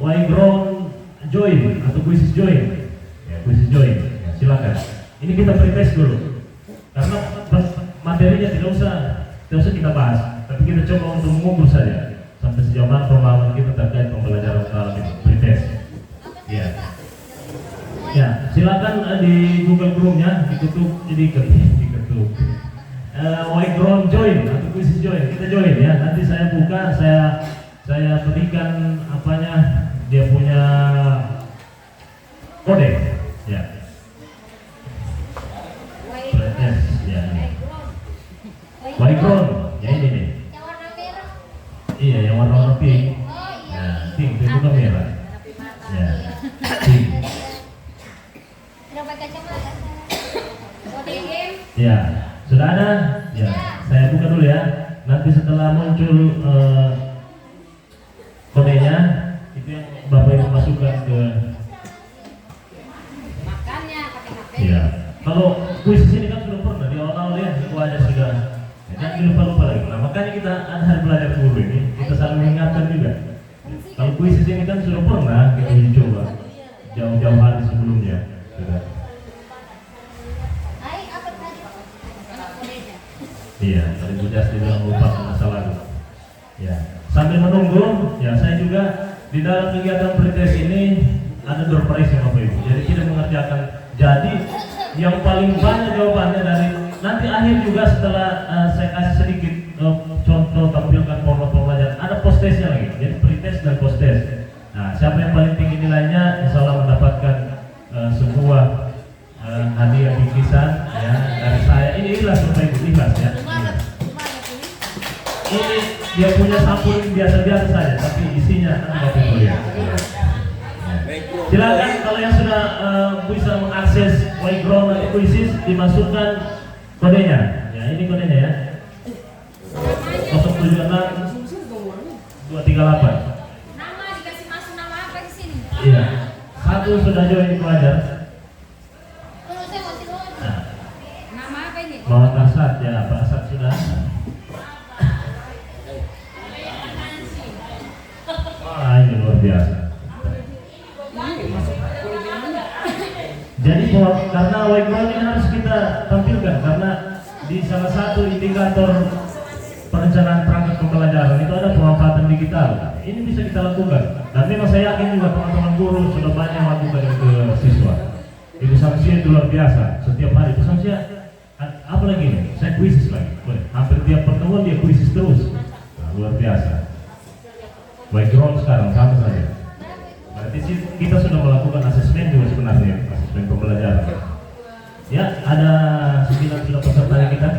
Wayground join atau Quizzes join. Ya, Quizzes join. Ya, silakan. Ini kita pretest dulu. Karena materinya tidak usah kita bahas, tapi kita coba untuk mengukur saja sampai sejauh mana pemahaman kita terkait pembelajaran dalam pretest. Ya. Ya, silakan di Google Chrome-nya diketuk, diketuk. Wayground join atau Quizzes join, kita join ya. Nanti saya buka, saya berikan apanya, dia punya kode, ya. Pretest, ya. Wayground, ya ini nih. Yang warna merah. Iya, yang warna pink. Oh iya. Ya, pink itu bukan merah. Ya, pink. Udah pakai kacamata. Kode game. Ya, sudah ada? Ya, saya buka dulu ya. Nanti setelah muncul kodenya, itu yang Bapak Ibu masukkan ke. Makannya pakai HP. Ya, kalau kuis ini kan sudah pernah di awal-awal ya, itu aja sudah. Ya, jangan lupa lagi. Nah, makanya kita ada hari belajar guru ini, kita saling mengingatkan juga. Kalau kuis ini kan sudah pernah kita uji coba jauh-jauh hari sebelumnya. Sudah. Hai, apa tadi? Kodenya. Iya, tadi Bu Jas dibilang lupa masa lalu. Ya, sambil menunggu, ya saya juga di dalam kegiatan pretest ini ada door prize ya Bapak Ibu. Jadi kita mengerjakan. Jadi yang paling banyak jawabannya dari nanti akhir juga setelah saya kasih sedikit contoh tampilkan format pembelajaran, ada post testnya lagi. Jadi pretest dan post test. Nah, siapa yang paling tinggi nilainya, insya Allah mendapatkan sebuah hadiah bingkisan ya dari saya. Ini ikhlas Bapak Ibu, ikhlas ya. Ini dia punya sampul biasa-biasa saja, tapi isinya Bapak Ibu lihat. Silakan kalau yang sudah bisa mengakses Wayground atau Quizzes, dimasukkan kodenya. Ya, ini kodenya ya. 076 238. Nama dikasih masuk nama apa di sini? Iya. Satu sudah join pelajar. Kalau saya masih luar. Nah, Nama apa ini? Muhammad Asad ya, Pak Asad sudah. Wah, ini luar biasa. Jadi karena background ini harus kita tampilkan karena di salah satu indikator perencanaan perangkat pembelajaran itu ada pemanfaatan digital. Ini bisa kita lakukan. Dan memang saya yakin juga teman-teman guru sudah banyak melakukan itu ke siswa. Ibu Samsia itu luar biasa. Setiap hari Ibu Samsia, apa lagi nih? Saya kuisis lagi. Hampir tiap pertemuan dia kuisis terus. Nah, luar biasa. Background sekarang sama saja. Berarti kita sudah melakukan asesmen juga sebenarnya, asesmen pembelajaran. Ya, ada 9 sudah peserta kita.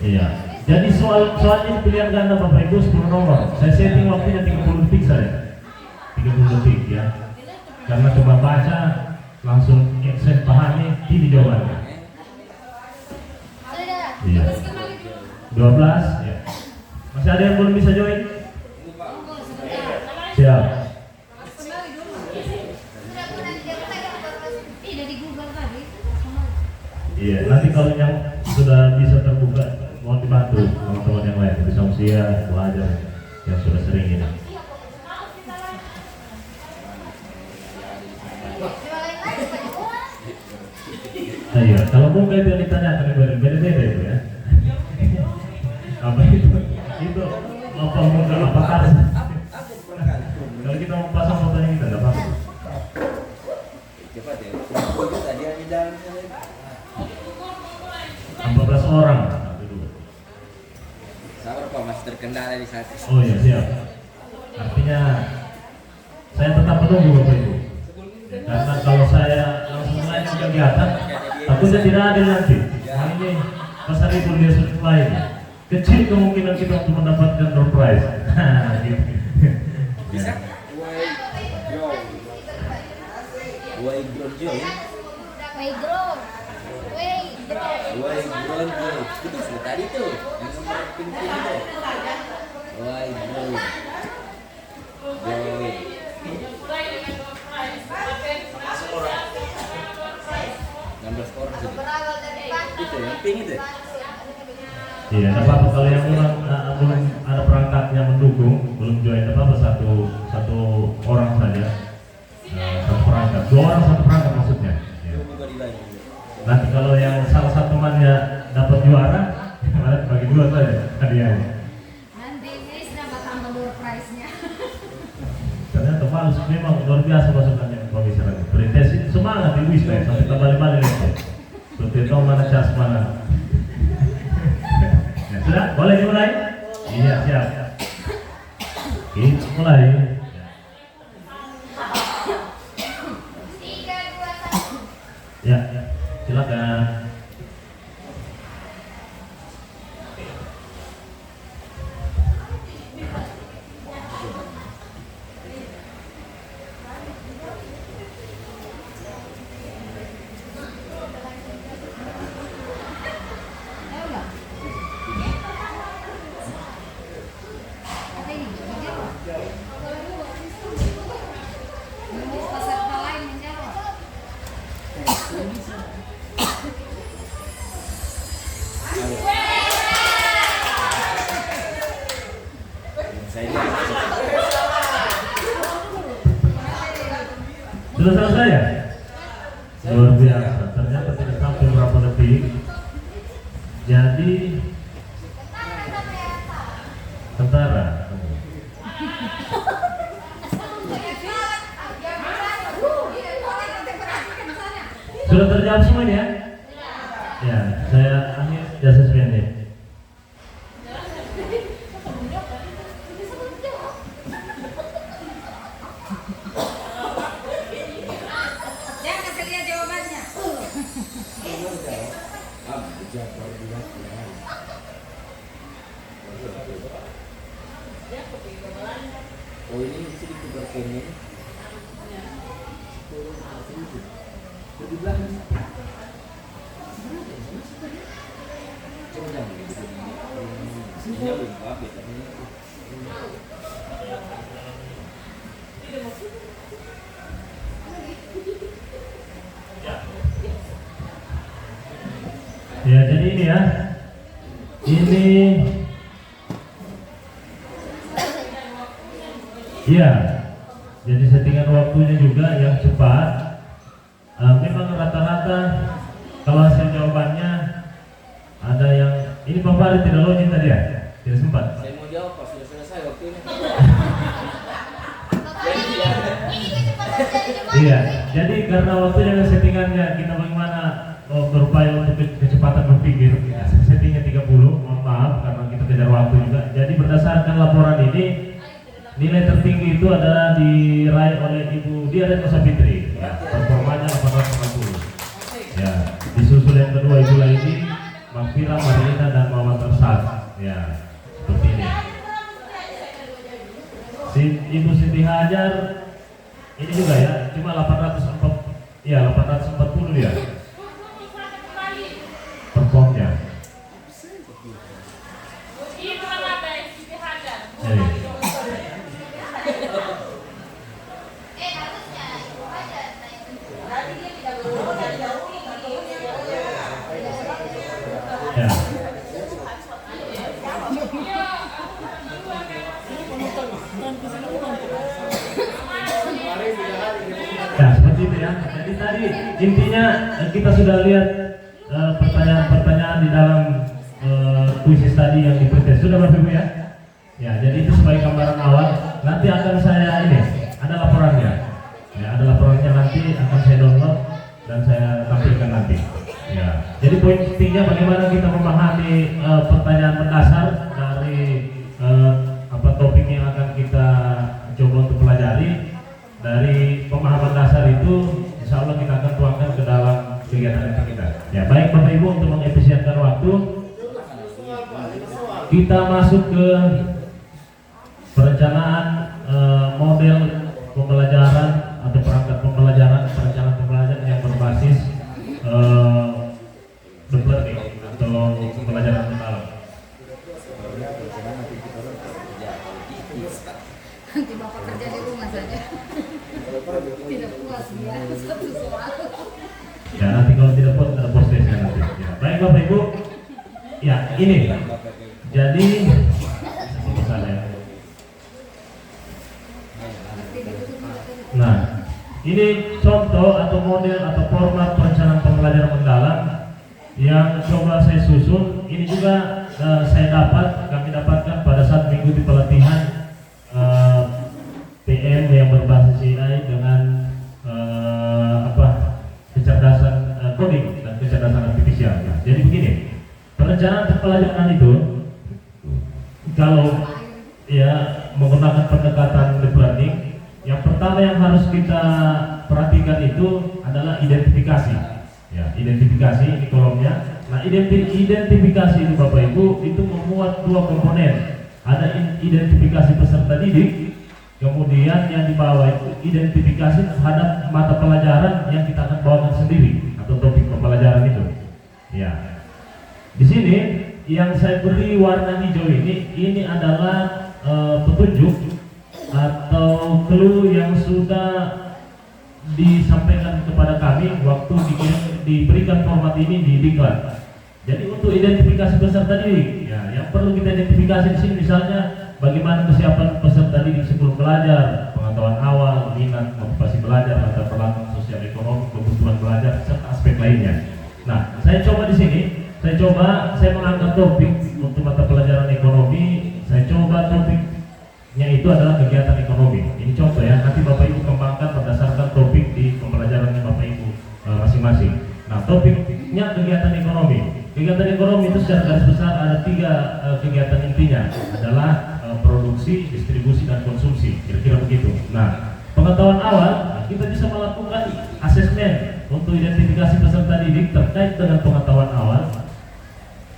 Iya. Jadi soalnya pilihan ganda Bapak Ibu 10 nomor. Saya setting waktunya 30 detik saja. 30 detik ya. Karena coba baca langsung aksen pahami ini jawabannya. Iya. 12 ya. Masih ada yang belum bisa join? Siap. Iya, nanti kalau yang sudah bisa terbuka mohon dibantu teman-teman yang lain, bisa usia belajar yang sudah sering ini. Nah, iya, kalau muka itu yang ditanyakan beda-beda itu ya. Apa itu? Itu apa muka apa tas? Kalau kita mau pasang fotonya kita tidak apa-apa. Cepat ya. Tadi ada di dalam 14 orang. Sabar Pak, masih terkendala di saat ini. Oh iya siap. Artinya saya tetap menunggu Bapak Ibu. Ya, karena kalau saya langsung mulai kegiatan, takutnya tidak ada nanti. Nah, ini pasar itu dia sudah mulai. Kecil kemungkinan kita untuk mendapatkan door prize. Nah, gitu. Bisa? Ya. Why grow joy? Itu sudah tadi tuh yang nomor pink-pink itu. Why grow joy? 16 orang sudah. Itu yang pink itu. Iya, tidak apa-apa kalau yang belum ada perangkatnya mendukung, belum join, tidak apa-apa satu orang saja, satu perangkat, 2 orang satu perangkat maksudnya. Ya. Nanti kalau yang salah satu temannya dapat juara, bagi 2 saja hadiahnya. Nanti ini sudah tambah door prize-nya. Ternyata bagus, memang luar biasa masukannya pemisahan. Berintes semangat di Wisma sampai kembali-balik itu. Seperti itu mana cas mana. Ya, sudah, boleh dimulai? Iya, siap. Kita mulai. 3, 2, 1. Ya, silakan. Peserta lain menjawab. Sudah selesai ya? Luar biasa, ternyata tidak sampai berapa detik. Jadi tentara. Sudah terjawab semua ini ya? Ya, saya akhir jasa sependek. Jangan kasih lihat jawabannya. Oh ini sedikit berkene. Di belakang. Coba jangan gitu. Ini belum habis tapi. Ya, jadi ini ya. Ini iya. Jadi settingan waktunya juga yang cepat. Memang rata-rata kalau hasil jawabannya ada yang ini Pak Farid tidak login tadi ya? Tidak sempat. Saya mau jawab pas sudah selesai waktunya. Ini kecepatan dari gimana? Iya, jadi karena waktunya dan settingannya kita bagaimana berupaya untuk kecepatan berpikir. Settingnya 30, mohon maaf karena kita kejar waktu juga. Jadi berdasarkan laporan ini nilai tertinggi itu adalah diraih oleh Ibu Dian Fitri. Ya, performanya 840. Ya, disusul yang kedua Ibu Laini, Mahfira, Marina dan Muhammad Ersad. Ya, seperti ini. Ibu Siti Hajar ini juga ya, cuma 840 ya performnya. Ya. Ya seperti itu ya. Jadi tadi intinya kita sudah lihat pertanyaan-pertanyaan di dalam kuisis tadi yang diprotes sudah Bapak Ibu ya. Ya jadi itu sebagai gambaran awal. Nanti akan saya ini ada laporannya. Ya ada laporannya nanti akan saya download dan saya tampilkan nanti. Ya jadi poin pentingnya bagaimana kita memahami pertanyaan mendasar dari topik yang akan kita coba untuk pelajari. Dari pemahaman dasar itu insya Allah kita akan tuangkan ke dalam kegiatan kita. Ya baik Bapak Ibu, untuk mengefisienkan waktu kita masuk ke perencanaan model pembelajaran atau perangkat pembelajaran, perencanaan pembelajaran yang berbasis deep learning atau pembelajaran mendalam. Nanti Bapak kerja di rumah saja. Tidak puas dia satu soal. Ya nanti kalau tidak puas ada postnya nanti. Ya. Baik Bapak Ibu, ya ini. Jadi misalnya, nah ini contoh atau model atau format perencanaan pembelajaran mendalam yang coba saya susun. Ini juga kami dapatkan pada saat minggu di pelatihan PM yang berbasis AI dengan kecerdasan coding dan kecerdasan artifisial. Ya. Jadi begini, perencanaan pembelajaran itu kalau ya menggunakan pendekatan deep learning, yang pertama yang harus kita perhatikan itu adalah identifikasi. Ya, identifikasi ini kolomnya. Nah, identifikasi itu Bapak Ibu itu memuat dua komponen. Ada identifikasi peserta didik, kemudian yang di bawah itu identifikasi terhadap mata pelajaran yang kita akan bawakan sendiri atau topik pembelajaran itu. Ya, di sini yang saya beri warna hijau ini adalah petunjuk atau clue yang sudah disampaikan kepada kami waktu diberikan format ini di diklat. Jadi untuk identifikasi peserta didik, ya, yang perlu kita identifikasi di sini misalnya bagaimana kesiapan peserta didik sebelum belajar, pengetahuan awal, minat, motivasi belajar, latar belakang sosial ekonomi, kebutuhan belajar, serta aspek lainnya. Nah, saya coba di sini, saya mengangkat topik untuk mata pelajaran ekonomi. Saya coba topiknya itu adalah kegiatan ekonomi. Ini contoh ya, nanti Bapak Ibu kembangkan berdasarkan topik di pembelajarannya Bapak Ibu masing-masing. Nah, topiknya kegiatan ekonomi. Kegiatan ekonomi itu secara garis besar ada 3 kegiatan intinya, adalah produksi, distribusi, dan konsumsi, kira-kira begitu. Nah, pengetahuan awal kita bisa melakukan asesmen untuk identifikasi peserta didik terkait dengan pengetahuan awal.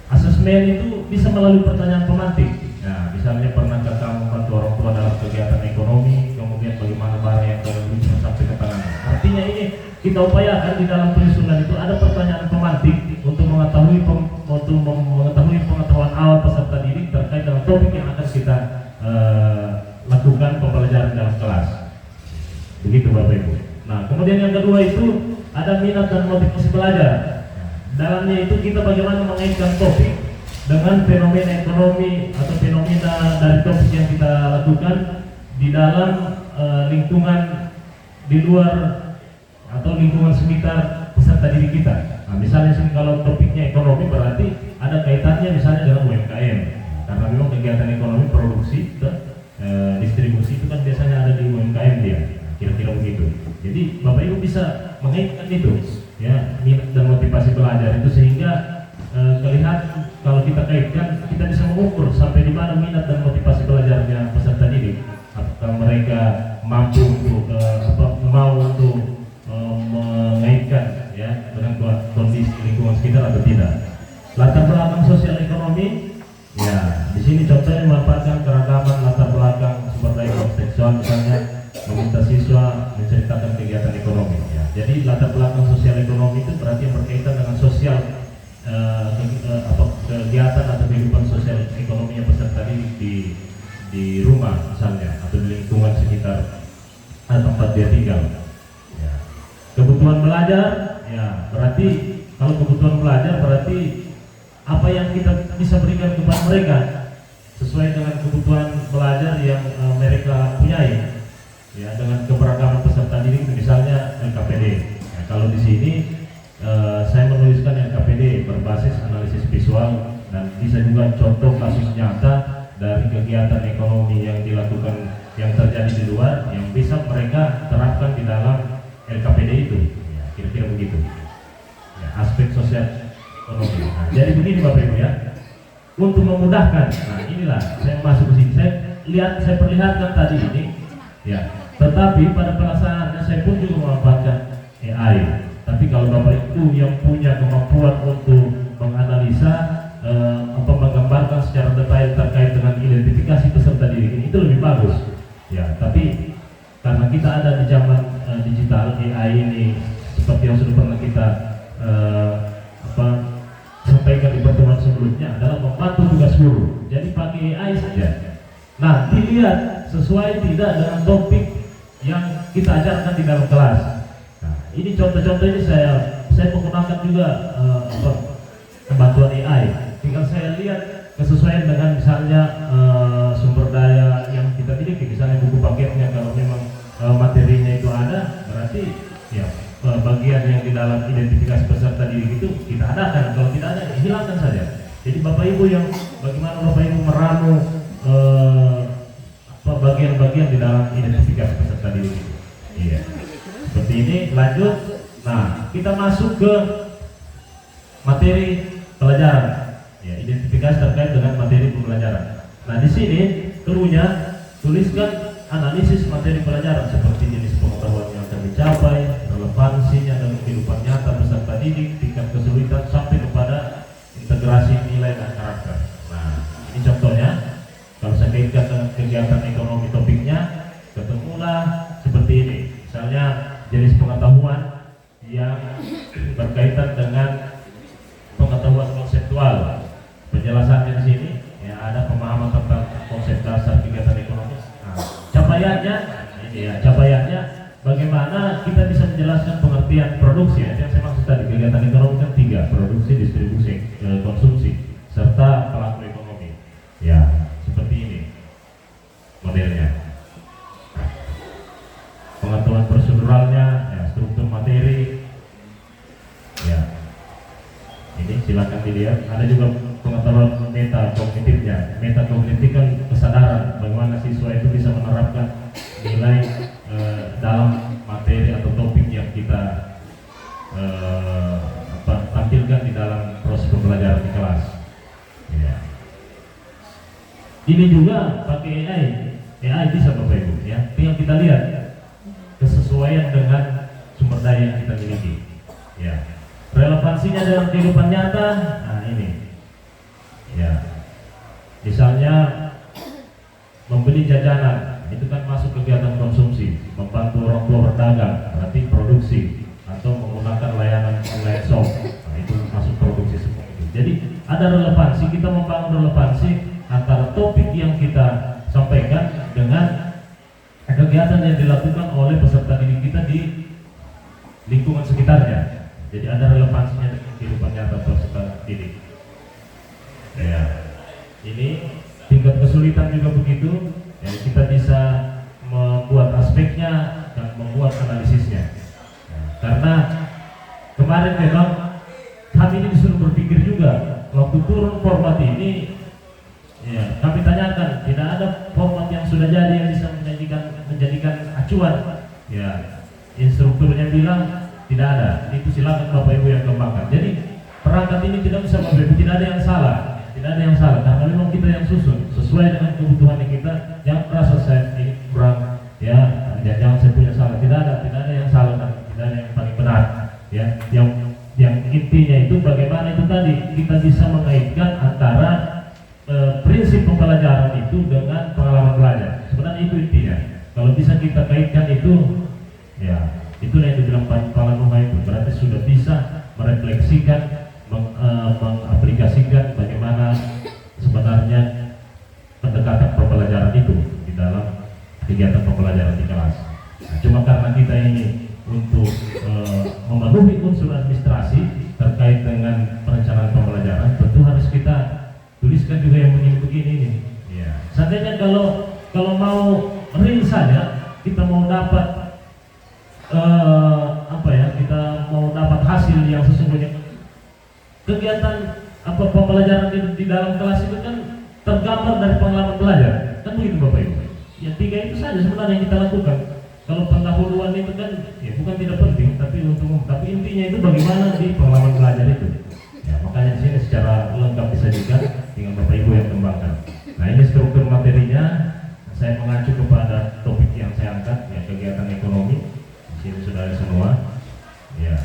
Asesmen itu bisa melalui pertanyaan pemantik. Nah, misalnya pernahkah kamu membantu orang tua dalam kegiatan ekonomi, kemudian bagaimana barang yang kamu beli sampai ke tangan. Artinya ini kita upayakan di dalam penyusunan itu ada pertanyaan pemantik untuk mengetahui pengetahuan awal peserta didik terkait dengan topik yang akan kita lakukan pembelajaran dalam kelas. Begitu Bapak Ibu. Nah, kemudian yang kedua itu ada minat dan motivasi belajar. Dalamnya itu kita bagaimana mengaitkan topik dengan fenomena ekonomi atau fenomena dari topik yang kita lakukan di dalam lingkungan di luar atau lingkungan sekitar peserta didik kita. Nah, misalnya kalau topiknya ekonomi berarti ada kaitannya misalnya dengan UMKM, karena memang kegiatan ekonomi produksi dan distribusi itu kan biasanya ada di UMKM dia, kira-kira begitu. Jadi Bapak Ibu bisa mengaitkan itu, ya, minat dan motivasi belajar itu sehingga kelihatan kalau kita kaitkan kita bisa mengukur sampai di mana minat dan motivasi belajarnya peserta didik. Apakah mereka mampu untuk mau untuk mengaitkan ya dengan kondisi lingkungan sekitar atau tidak. Latar belakang sosial ekonomi, ya di sini contohnya memanfaatkan keragaman latar belakang sumber daya kontekstual, misalnya meminta siswa menceritakan kegiatan ekonomi. Ya. Jadi latar belakang sosial ekonomi itu berarti yang berkaitan dengan sosial kegiatan atau kehidupan sosial ekonomi yang peserta didik di rumah misalnya atau di lingkungan sekitar tempat dia tinggal. Ya. Kebutuhan belajar, ya berarti kalau kebutuhan belajar berarti apa yang kita bisa berikan kepada mereka sesuai dengan kebutuhan belajar yang mereka punyai, ya dengan keberagaman peserta didik, misalnya LKPD. Ya, kalau di sini saya menuliskan LKPD berbasis analisis visual dan bisa juga contoh kasus nyata dari kegiatan ekonomi yang dilakukan yang terjadi di luar yang bisa mereka terapkan di dalam LKPD itu. Ya, kira-kira begitu. Ya, aspek sosial ekonomi. Nah, jadi begini Bapak Ibu ya, untuk memudahkan. Nah inilah saya masuk ke sini. Saya perlihatkan tadi ini, ya. Tetapi pada pelaksanaannya saya pun juga memanfaatkan AI. Tapi kalau Bapak Ibu yang punya kemampuan untuk menganalisa, menggambarkan secara detail terkait dengan identifikasi peserta didik ini, itu lebih bagus. Ya. Tapi karena kita ada di zaman digital, AI ini seperti yang sudah pernah kita sampaikan di pertemuan sebelumnya adalah membantu tugas guru. Jadi pakai AI saja. Nah, dilihat sesuai tidak dengan topik yang kita ajarkan di dalam kelas. Nah, ini contoh-contoh ini saya menggunakan juga bantuan AI. Tinggal saya lihat kesesuaian dengan misalnya sumber daya yang kita miliki, misalnya buku paketnya kalau memang materinya itu ada, berarti ya bagian yang di dalam identifikasi peserta didik itu kita adakan. Kalau tidak ada, hilangkan saja. Jadi Bapak Ibu bagaimana Bapak Ibu meramu bagian-bagian di dalam identifikasi peserta didik itu. Iya. Seperti ini. Lanjut. Nah, kita masuk ke materi pelajaran. Ya, identifikasi terkait dengan materi pembelajaran. Nah, di sini keluarnya tuliskan analisis materi pelajaran seperti jenis pengetahuan yang akan dicapai, relevansinya dengan kehidupan nyata peserta didik, tingkat kesulitan sampai kepada integrasi nilai dan karakter. Nah, ini contohnya. Kalau saya kaitkan dengan kegiatan ekonomi topiknya, ketemulah seperti ini. Misalnya jenis pengetahuan yang berkaitan dengan pengetahuan konseptual. Penjelasannya di sini ya ada pemahaman tentang konsep dasar kegiatan ekonomi. Nah, capaiannya ini ya, capaiannya bagaimana kita bisa menjelaskan pengertian produksi ya. Yang saya maksud tadi kegiatan ekonomi kan 3, produksi, distribusi, konsumsi serta pelaku ekonomi. Ya, seperti ini modelnya. Pengetahuan proseduralnya, ya, struktur materi. Ya. Ini silakan dilihat. Ada juga pengetahuan meta kognitifnya. Meta kognitif kan kesadaran bagaimana siswa itu bisa menerapkan nilai dalam materi atau topik yang kita tampilkan di dalam proses pembelajaran di kelas. Ya. Ini juga pakai AI bisa Bapak Ibu ya. Tinggal kita lihat kesesuaian dengan sumber daya yang kita miliki. Ya. Relevansinya dalam kehidupan nyata. Nah, ini. Ya. Misalnya membeli jajanan, itu kan masuk kegiatan konsumsi, membantu orang tua berdagang, berarti produksi, atau menggunakan layanan online shop. Nah, itu masuk produksi semua itu. Jadi ada relevansi, kita membangun relevansi antara topik yang kita sampaikan dengan kegiatan yang dilakukan oleh peserta didik kita di lingkungan sekitarnya. Jadi ada relevansinya dengan kehidupan nyata peserta didik. Ya, ini tingkat kesulitan juga begitu. Ya, kita bisa membuat aspeknya dan membuat analisisnya. Karena kemarin memang kami ini disuruh berpikir juga waktu turun format ini, ya, kami tanyakan tidak ada format yang sudah jadi yang bisa menjadikan acuan. Ya, instrukturnya bilang tidak ada. Itu silakan Bapak Ibu yang kembangkan. Jadi perangkat ini tidak bisa Bapak Ibu, tidak ada yang salah, tidak ada yang salah karena memang kita yang susun sesuai dengan kebutuhan kita. Yang merasa saya ini kurang, ya jangan saya punya salah, tidak ada yang salah dan tidak ada yang paling benar. Ya, yang intinya itu bagaimana itu tadi kita bisa mengaitkan antara prinsip pembelajaran itu dengan pengalaman belajar. Sebenarnya itu intinya. Kalau bisa kita kaitkan itu, ya itulah yang dibilang Pak Nuha itu berarti sudah bisa merefleksikan, mengaplikasikan bagaimana sebenarnya pendekatan pembelajaran itu di dalam kegiatan pembelajaran di kelas. Nah, cuma karena kita ini untuk memenuhi unsur administrasi terkait dengan perencanaan pembelajaran, tentu harus kita tuliskan juga yang begini ini. Ya. Seandainya kalau mau real saja kita mau dapat kita mau dapat hasil yang sesungguhnya, kegiatan pembelajaran di dalam kelas itu kan tergambar dari pengalaman belajar, kan begitu Bapak Ibu. Ya 3 itu saja sebenarnya yang kita lakukan. Kalau pendahuluan itu kan ya bukan tidak penting, tapi intinya itu bagaimana di pengalaman belajar itu. Ya, makanya di sini secara lengkap disajikan, tinggal Bapak Ibu yang kembangkan. Nah, ini struktur materinya. Saya mengacu kepada topik yang saya angkat, ya kegiatan ekonomi. Di sini sudah ada semua. Ya.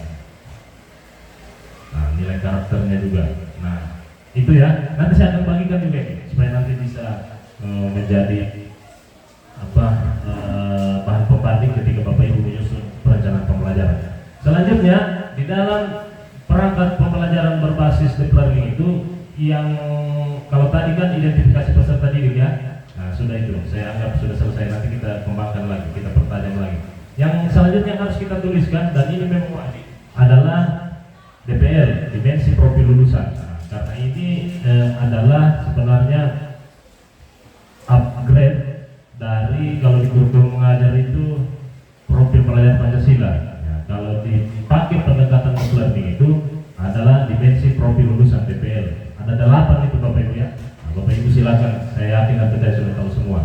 Nah, nilai karakternya juga. Nah, itu ya. Nanti saya akan bagikan juga ini, supaya nanti bisa menjadi bahan pembanding ketika Bapak Ibu menyusun perencanaan pembelajaran. Selanjutnya, di dalam perangkat pembelajaran berbasis deep learning itu yang kalau tadi kan identifikasi peserta didik ya. Nah, sudah itu. Saya anggap sudah selesai. Nanti kita kembangkan lagi, kita pertajam lagi. Yang selanjutnya harus kita tuliskan, dan ini memang wajib, adalah DPL, dimensi profil lulusan. Nah, karena ini adalah sebenarnya upgrade dari kalau di kurikulum mengajar itu profil pelajar Pancasila. Ya, kalau dipakai pendekatan deep learning itu adalah dimensi profil lulusan DPL. Ada 8 itu Bapak Ibu ya. Nah, Bapak Ibu silakan. Saya yakin nanti saya sudah tahu semua.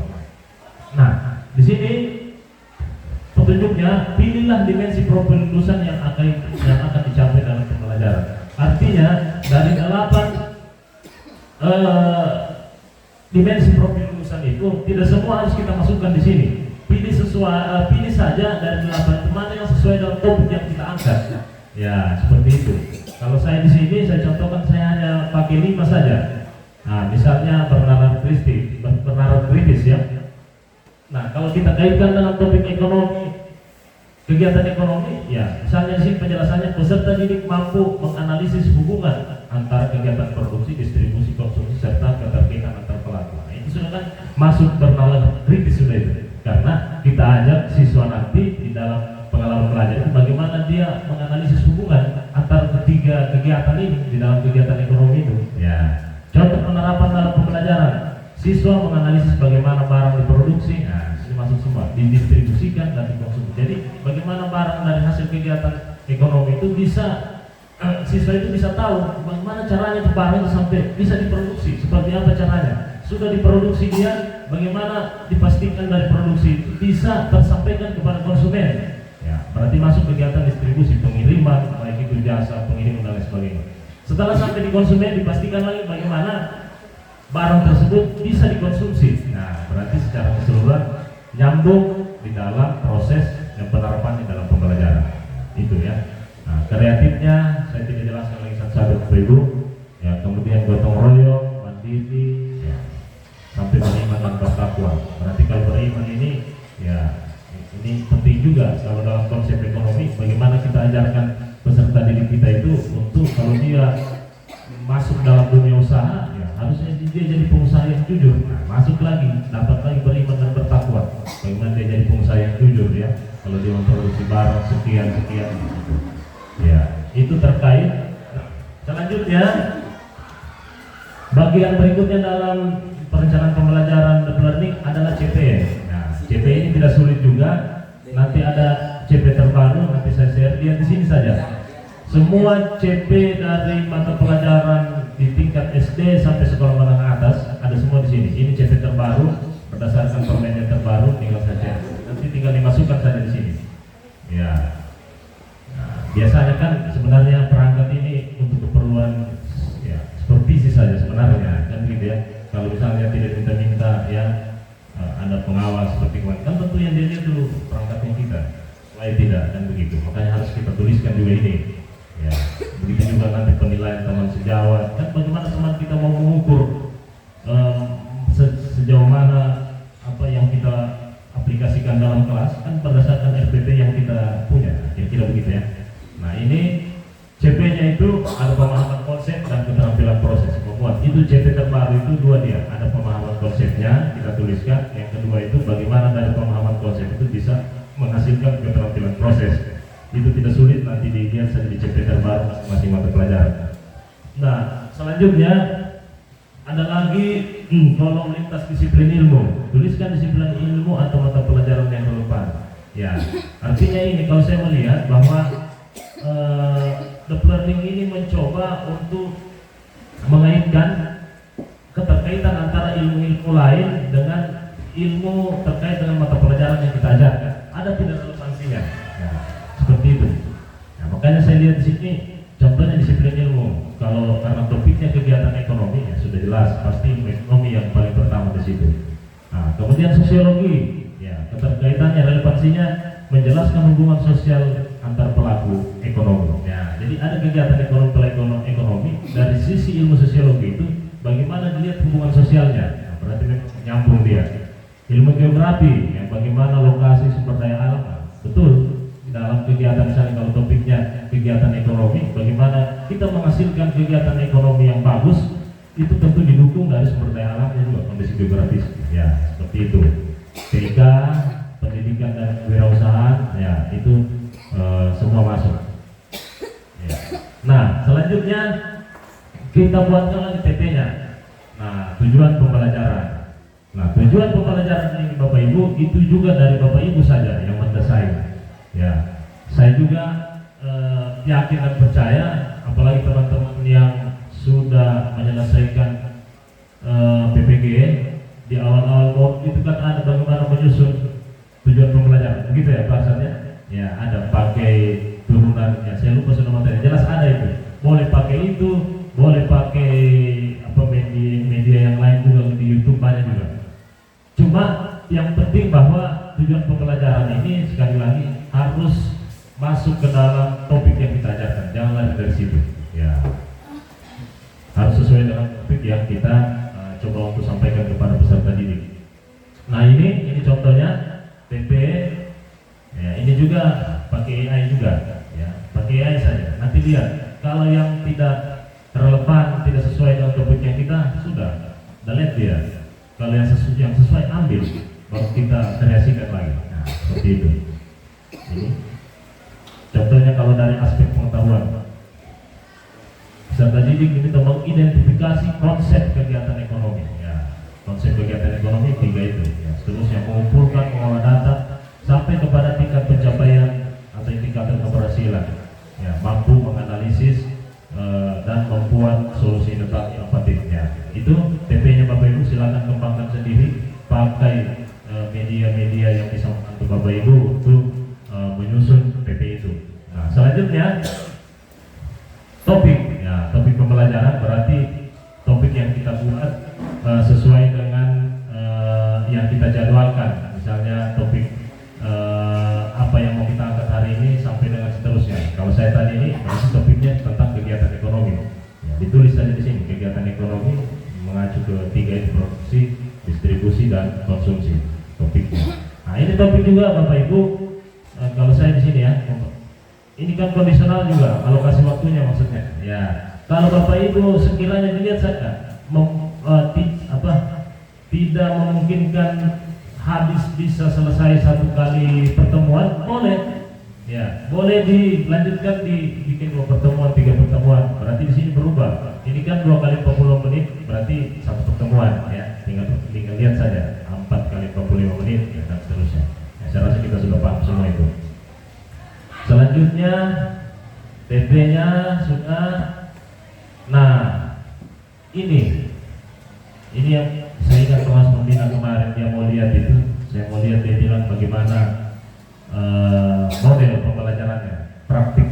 Nah, di sini petunjuknya, pilihlah dimensi profil lulusan yang akan dicapai dalam pembelajaran. Artinya dari 8 dimensi profil lulusan itu tidak semua harus kita masukkan di sini. Pilih saja dari 8 mana yang sesuai dengan topik yang kita angkat. Ya, seperti itu. Kalau saya di sini saya contohkan, saya hanya pakai 5 saja. Nah, misalnya bernalar kritis ya. Nah, kalau kita kaitkan dengan topik ekonomi, kegiatan ekonomi, ya misalnya di sini penjelasannya peserta didik mampu menganalisis hubungan antara kegiatan produksi, distribusi, konsumsi serta keterkaitan antar pelaku. Nah, itu sudah kan masuk bernalar kritis sudah itu. Karena kita ajak siswa nanti di dalam pengalaman belajar itu bagaimana dia menganalisis hubungan antara ketiga kegiatan ini di dalam kegiatan ekonomi itu. Ya, contoh penerapan dalam pembelajaran, siswa menganalisis bagaimana barang diproduksi. Nah, ini masuk semua, didistribusikan dan dikonsumsi. Jadi bagaimana barang dari hasil kegiatan ekonomi itu bisa siswa itu bisa tahu bagaimana caranya barang itu sampai bisa diproduksi, seperti apa caranya. Sudah diproduksi dia, bagaimana dipastikan dari produksi itu bisa tersampaikan kepada konsumen. Ya, berarti masuk kegiatan distribusi, pengiriman, baik itu jasa, pengiriman dan lain sebagainya. Setelah sampai di konsumen, dipastikan lagi bagaimana barang tersebut bisa dikonsumsi. Nah, berarti secara keseluruhan nyambung di dalam proses yang penerapan di dalam pembelajaran. Itu ya. Nah, kreatifnya saya tidak jelaskan lagi satu-satu Bapak Ibu. Ya, kemudian gotong royong, mandiri, ya, sampai beriman dan bertakwa. Berarti kalau beriman ini, ya ini penting juga kalau dalam konsep ekonomi. Bagaimana kita ajarkan peserta didik kita itu untuk kalau dia masuk dalam dunia usaha, ya harusnya dia jadi pengusaha yang jujur. Nah, masuk lagi, dapat lagi beriman dan bertakwa. Bagaimana dia jadi pengusaha yang jujur ya? Kalau dia memproduksi barang sekian. Ya, itu terkait. Selanjutnya, bagian berikutnya dalam perencanaan pembelajaran deep learning adalah CPN. Nah, CP ini tidak sulit juga. Nanti ada CP terbaru, nanti saya share, lihat di sini saja. Semua CP dari mata pelajaran di tingkat SD sampai sekolah menengah atas ada semua di sini. Ini CP terbaru berdasarkan permennya terbaru, tinggal saja. Nanti tinggal dimasukkan saja di sini. Ya. Nah, biasanya kan sebenarnya perangkat ini untuk keperluan ya supervisi saja sebenarnya, kan gitu ya. Kalau misalnya tidak minta-minta ya ada pengawas seperti kemarin, kan tentu yang dilihat dulu perangkatnya kita. Lain tidak, dan begitu. Makanya harus kita tuliskan juga ini. Ya, begitu juga nanti penilaian teman sejawat. Dan bagaimana teman kita mau mengukur sejauh mana apa yang kita aplikasikan dalam kelas, kan berdasarkan RPP yang kita punya, kira-kira begitu ya. Nah ini CP-nya itu ada pemahaman konsep dan keterampilan proses membuat. Itu CP terbaru itu dua dia, ada pemahaman konsepnya kita tuliskan. Yang kedua itu bagaimana dari pemahaman konsep itu bisa menghasilkan keterampilan proses. Itu tidak sulit, nanti dilihat saja di CP terbaru masing-masing mata pelajaran. Nah selanjutnya ada lagi kolom lintas disiplin ilmu. Tuliskan disiplin ilmu atau mata pelajaran yang relevan. Ya, artinya ini kalau saya melihat bahwa deep learning ini mencoba untuk mengaitkan keterkaitan antara ilmu-ilmu lain dengan ilmu terkait dengan mata pelajaran yang kita ajarkan. Ada tidak relevansinya? Ya, seperti itu. Nah, makanya saya lihat di sini contohnya disiplin ilmu. Kalau karena topiknya kegiatan ekonomi ya sudah jelas pasti ekonomi yang paling pertama di situ. Nah, kemudian sosiologi, ya keterkaitannya relevansinya menjelaskan hubungan sosial antar pelaku ekonomi. Ya, jadi ada kegiatan ekonomi dari sisi ilmu sosiologi itu bagaimana dilihat hubungan sosialnya. Nah, berarti nyambung dia. Ilmu geografi, ya bagaimana lokasi sumber daya alam. Nah, betul. Dalam kegiatan misalnya kalau topiknya kegiatan ekonomi, bagaimana kita menghasilkan kegiatan ekonomi yang bagus, itu tentu didukung dari sumber daya alamnya juga, kondisi geografis. Ya, seperti itu. TIK, pendidikan dan kewirausahaan, ya itu semua masuk. Ya. Nah, selanjutnya kita buatkan lagi TP-nya. Nah, tujuan pembelajaran. Nah, tujuan pembelajaran ini Bapak Ibu itu juga dari Bapak Ibu saja yang mendesain. Ya, saya juga yakin dan percaya, apalagi teman-teman yang sudah menyelesaikan PPG di awal-awal itu kan ada bagaimana menyusun tujuan pembelajaran, begitu ya bahasanya? Ya, ada pakai turunan, ya saya lupa sudah materi, jelas ada itu. Boleh pakai itu, boleh pakai apa media yang lain juga di YouTube banyak juga. Cuma yang penting bahwa tujuan pembelajaran ini sekali lagi harus masuk ke dalam topik yang kita ajarkan, jangan lari dari situ. Ya, harus sesuai dengan topik yang kita coba untuk sampaikan kepada peserta didik. Nah ini contohnya TP. Ya, ini juga pakai AI juga, ya pakai AI saja. Nanti lihat kalau yang tidak relevan, tidak sesuai dengan topik yang kita sudah lihat dia. Kalau yang sesuai ambil, baru kita kreasikan lagi. Nah, seperti itu. Ini contohnya kalau dari aspek pengetahuan, peserta didik ini mengidentifikasi konsep kegiatan ekonomi. Ya, konsep kegiatan ekonomi 3 itu. Ya, seterusnya mengumpulkan, mengolah data sampai kepada tingkat pencapaian atau indikator keberhasilan. Ya, mampu menganalisis dan membuat solusi inovatif. Ya, itu TP-nya Bapak Ibu silakan kembangkan sendiri, pakai media-media yang bisa membantu Bapak Ibu untuk menyusun TP itu. Nah, selanjutnya topik, ya topik pembelajaran berarti topik yang kita buat sesuai dengan yang kita jadwalkan. Misalnya topik apa yang mau kita angkat hari ini sampai dengan seterusnya. Kalau saya tadi ini berarti topiknya tentang kegiatan ekonomi. Ya, ditulis saja di sini kegiatan ekonomi mengacu ke 3 itu, produksi, distribusi dan konsumsi topiknya. Nah ini topik juga Bapak Ibu. Kalau saya di sini ya, ini kan kondisional juga alokasi waktunya maksudnya. Ya, kalau Bapak Ibu sekiranya dilihat saja tidak memungkinkan habis bisa selesai 1 kali pertemuan, boleh. Ya, boleh dilanjutkan dibikin 2 pertemuan, 3 pertemuan. Berarti di sini berubah. Ini kan 2 kali 40 menit, berarti 1 pertemuan. Ya, tinggal lihat saja. 4 kali 45 menit ya, dan seterusnya. Ya, saya rasa kita sudah paham semua itu. Selanjutnya TP-nya sudah. Nah, ini yang saya ingat Mas Pembina kemarin dia mau lihat itu, saya mau lihat dia bilang bagaimana model pembelajarannya, praktik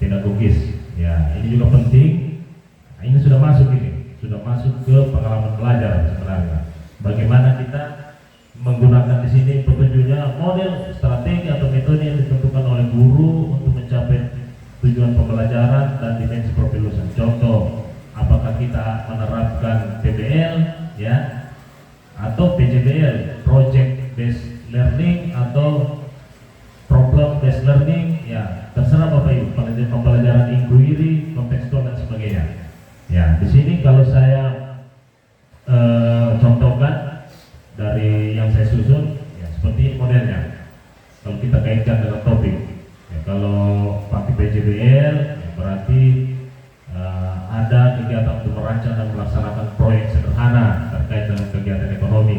pedagogis. Ya, ini juga penting. Nah, ini sudah masuk ke pengalaman belajar sebenarnya. Bagaimana kita menggunakan di sini petunjuknya model, strategi atau metode yang ditentukan oleh guru untuk mencapai tujuan pembelajaran dan dimensi profil. Contoh, apakah kita menerapkan PBL ya atau PJBL, project based learning atau problem based learning, ya terserah Bapak Ibu, pembelajaran inquiry, kontekstual dan sebagainya. Ya, di sini kalau saya contohkan dari yang saya susun, ya seperti ini modelnya. Kalau kita kaitkan dengan topik, ya, kalau pakai PJBL, ya, berarti ada kegiatan untuk merancang dan melaksanakan proyek sederhana terkait dengan kegiatan ekonomi.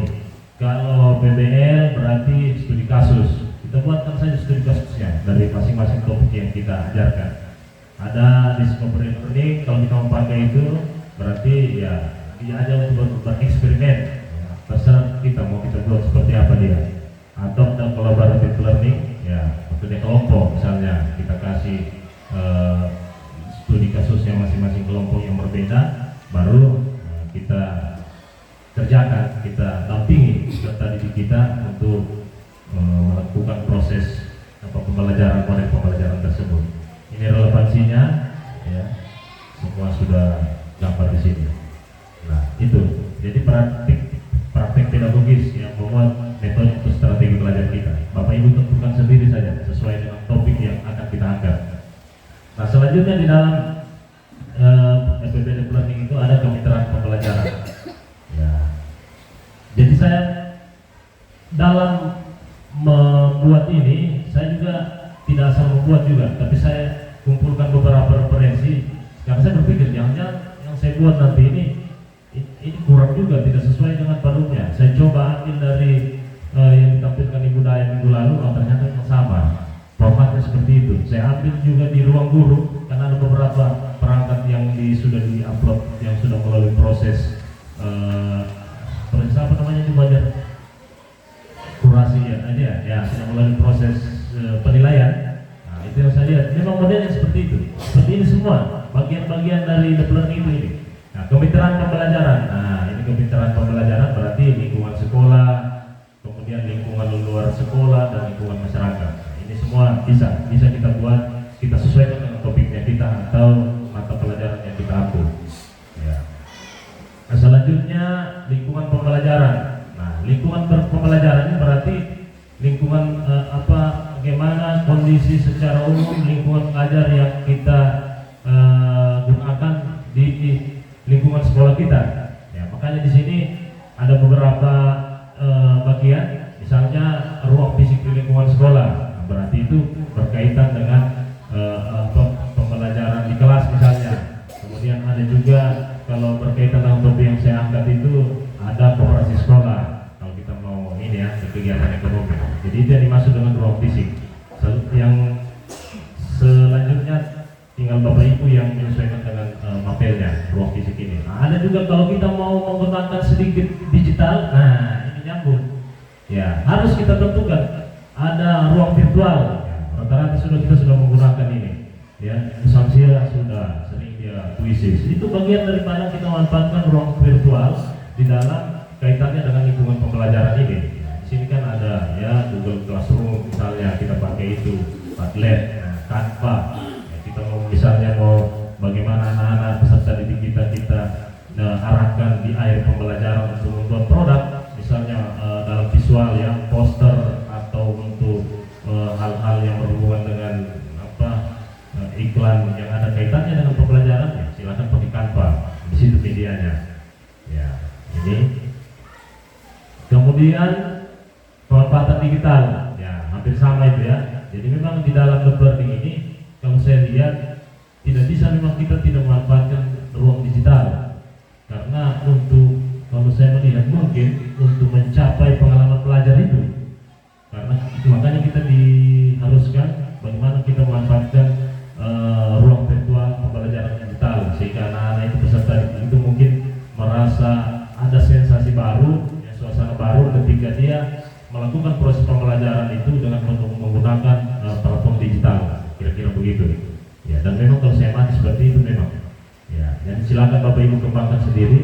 Kalau PBL berarti studi kasus. Kita buatkan saja studi kasusnya dari masing-masing topik yang kita ajarkan. Ada discovery learning, kalau kita memakai itu berarti ya dia aja untuk bereksperimen. Ya, terserah kita mau kita buat seperti apa dia. Atau ada collaborative learning, ya maksudnya kelompok misalnya kita kasih studi kasusnya masing-masing kelompok yang berbeda, baru kita kerjakan, kita dampingi peserta didik kita untuk melakukan proses pembelajaran, model pembelajaran tersebut. Ini relevansinya, ya semua sudah dapat di sini. Nah itu, jadi praktik pedagogis yang membuat metode untuk strategi belajar kita. Bapak Ibu tentukan sendiri saja sesuai dengan topik yang akan kita angkat. Nah selanjutnya di dalam SPBD Learning itu ada kemitraan pembelajaran. Ya. Jadi saya dalam membuat ini, saya juga tidak asal membuat juga, tapi saya kumpulkan beberapa referensi. Karena saya berpikir jangan-jangan yang saya buat nanti ini kurang juga, tidak sesuai dengan pada. Saya coba ambil dari yang ditampilkan Ibu Daya minggu lalu, ternyata yang sama. Formatnya seperti itu. Saya ambil juga di ruang guru karena ada beberapa perangkat yang sudah di-upload, yang sudah melalui proses apa namanya itu banyak kurasi ya sudah melalui proses penilaian. Nah, itu yang saya lihat. Memang modelnya seperti itu. Seperti ini semua bagian-bagian dari deep learning itu ini. Nah, kemitraan pembelajaran. Nah, ini kemitraan pembelajaran berarti lingkungan sekolah, kemudian lingkungan luar sekolah dan lingkungan masyarakat. Ini semua bisa kita buat, kita sesuaikan dengan topiknya kita atau mata pelajaran yang kita ambil. Ya. Nah, selanjutnya lingkungan pembelajaran. Nah, lingkungan pembelajaran ini berarti lingkungan bagaimana kondisi secara umum lingkungan belajar yang kita gunakan di lingkungan sekolah kita. Ya, makanya di sini ada beberapa bagian, misalnya ruang fisik di lingkungan sekolah. Berarti itu berkaitan dengan pembelajaran di kelas misalnya. Kemudian ada juga kalau berkaitan dengan topik yang saya angkat itu ada koperasi sekolah. Kalau kita mau ini ya kegiatan ekonomi. Jadi itu yang dimaksud dengan ruang fisik. Yang selanjutnya tinggal Bapak Ibu yang menyesuaikan dengan mapelnya ruang fisik ini. Nah, ada juga kalau kita mau menggunakan sedikit digital, nah ini nyambung. Ya harus kita tentukan. Ada ruang virtual, rata-rata kita sudah menggunakan ini. Ya, Samsia sudah sering dia kuisis. Itu bagian daripada kita manfaatkan ruang virtual di dalam kaitannya dengan lingkungan pembelajaran ini. Nah, di sini kan ada ya Google Classroom misalnya kita pakai itu, Padlet, Canva. Ya, kita mau misalnya bagaimana anak-anak peserta didik kita arahkan di akhir pembelajaran untuk membuat produk, misalnya dalam visual ya, poster atau untuk hal-hal yang berhubungan dengan iklan yang ada kaitannya dengan pembelajaran, ya silakan pakai Canva, di situ medianya. Ya, ini. Kemudian pemanfaatan digital, ya hampir sama itu ya. Jadi memang di dalam deep learning ini, kalau saya lihat tidak bisa memang kita tidak memanfaatkan ruang digital, karena untuk kalau saya melihat mungkin untuk mencapai pengalaman menggunakan platform digital, kira-kira begitu. Ya, dan memang kalau saya amati seperti itu memang. Ya, dan silakan Bapak Ibu kembangkan sendiri.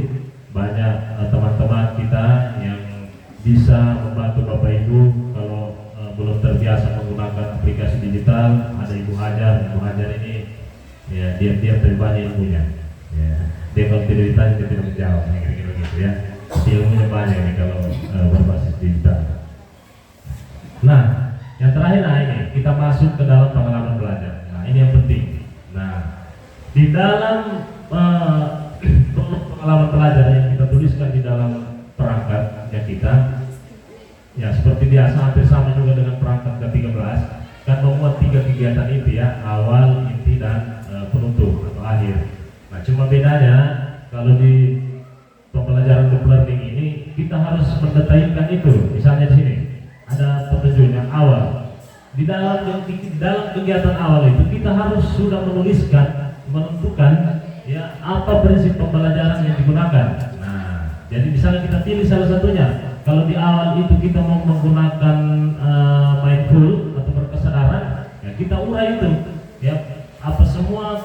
Banyak teman-teman kita yang bisa membantu Bapak Ibu kalau belum terbiasa menggunakan aplikasi digital. Ada Ibu Hajar ini ya diam-diam tapi banyak ilmunya. Ya, dia kalau tidak ditanya dia tidak menjawab, kira-kira gitu ya. Tapi ilmunya banyak ini kalau berbasis digital. Nah, yang terakhir ini kita masuk ke dalam pengalaman belajar. Nah, ini yang penting. Nah, di dalam pengalaman belajar yang kita tuliskan di dalam perangkatnya kita, ya seperti biasa hampir sama juga dengan perangkat ke-13, kan memuat 3 kegiatan inti ya, awal, inti, dan penutup atau akhir. Nah, cuma bedanya kalau di pembelajaran deep learning ini kita harus mendetailkan itu. Misalnya di sini ada petunjuknya awal. Di dalam kegiatan awal itu kita harus sudah menentukan ya apa prinsip pembelajaran yang digunakan. Nah, jadi misalnya kita pilih salah satunya. Kalau di awal itu kita mau menggunakan mindful atau berkesadaran, ya kita urai itu ya apa semua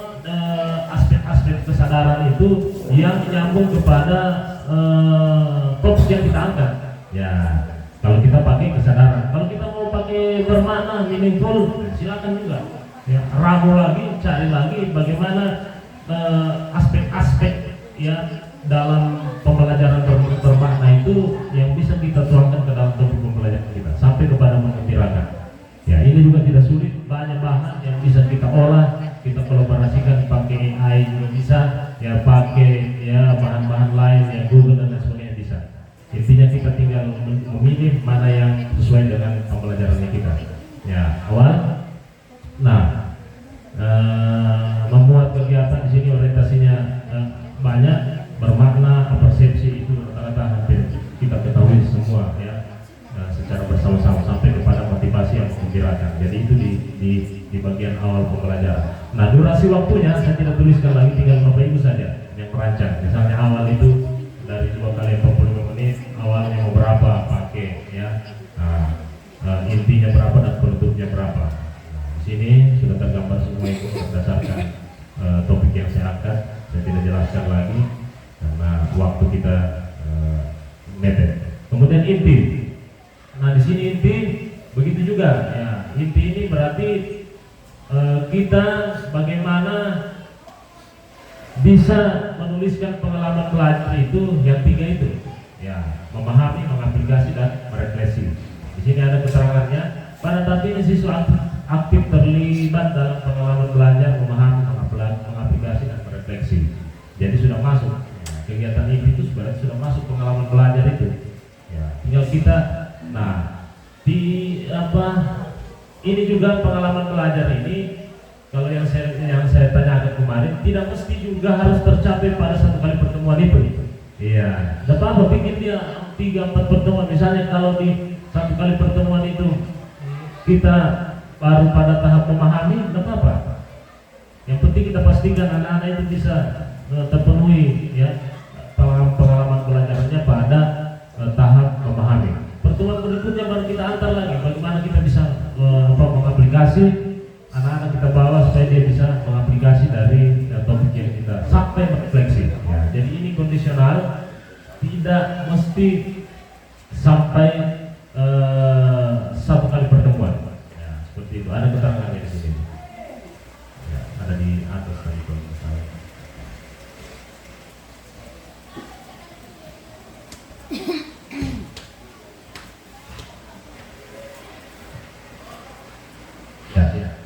aspek-aspek kesadaran itu yang nyambung kepada topik yang kita angkat. Ya, kalau kita pakai kesadaran, kalau kita mau pakai bermakna meaningful, silakan juga. Ya, ramu lagi, cari lagi bagaimana aspek-aspek ya dalam pembelajaran bermakna itu yang bisa kita tuangkan ke dalam topik pembelajaran kita sampai kepada mengembirakan. Ya, ini juga tidak sulit, banyak bahan yang bisa kita olah, kita kolaborasikan pakai AI juga bisa, ya pakai ya bahan-bahan lain ya Google dan lain sebagainya bisa. Intinya kita tinggal memilih mana yang sesuai dengan pembelajarannya kita. Ya, awal. Nah, memuat kegiatan di sini orientasinya banyak, bermakna, persepsi itu rata-rata hampir kita ketahui semua ya, secara bersama-sama sampai kepada motivasi yang menggembirakan. Jadi itu di bagian awal pembelajaran. Nah, durasi waktunya saya tidak tuliskan lagi, tinggal Bapak Ibu saja yang merancang. Misalnya awal itu dari 2 kali 45 menit, awalnya mau berapa pakai ya, intinya berapa dan penutupnya berapa. Di sini sudah tergambar semua itu berdasarkan topik yang saya angkat. Saya tidak jelaskan lagi karena waktu kita mepet. Kemudian inti. Nah, di sini inti begitu juga. Ya, inti ini berarti kita bagaimana bisa menuliskan pengalaman belajar itu yang 3 itu. Ya, memahami, mengaplikasi, dan merefleksi. Di sini ada keterangannya. Pada tahap ini siswa aktif terlibat dalam pengalaman belajar, memahami, mengaplikasi, dan merefleksi. Jadi sudah masuk ya, kegiatan ini itu sebenarnya sudah masuk pengalaman belajar itu. Ya, tinggal kita. Nah, di apa? Ini juga pengalaman belajar ini. Kalau yang saya tanyakan kemarin, tidak mesti juga harus tercapai pada 1 kali pertemuan itu. Iya, tidak apa-apa bikin dia 3-4 pertemuan. Misalnya kalau di 1 kali pertemuan itu kita baru pada tahap memahami, tidak apa-apa. Yang penting kita pastikan anak-anak itu bisa terpenuhi ya pengalaman belajarnya pada tahap memahami. Pertemuan berikutnya baru kita antar lagi bagaimana kita bisa mengaplikasi, anak-anak kita bawa supaya dia bisa mengaplikasi dari topik yang kita sampai merefleksi. Ya, jadi ini kondisional, tidak mesti sampai 1 kali pertemuan. Ya, seperti itu. Ada keterangannya di sini. Ya, ada di atas tadi kalau misalnya.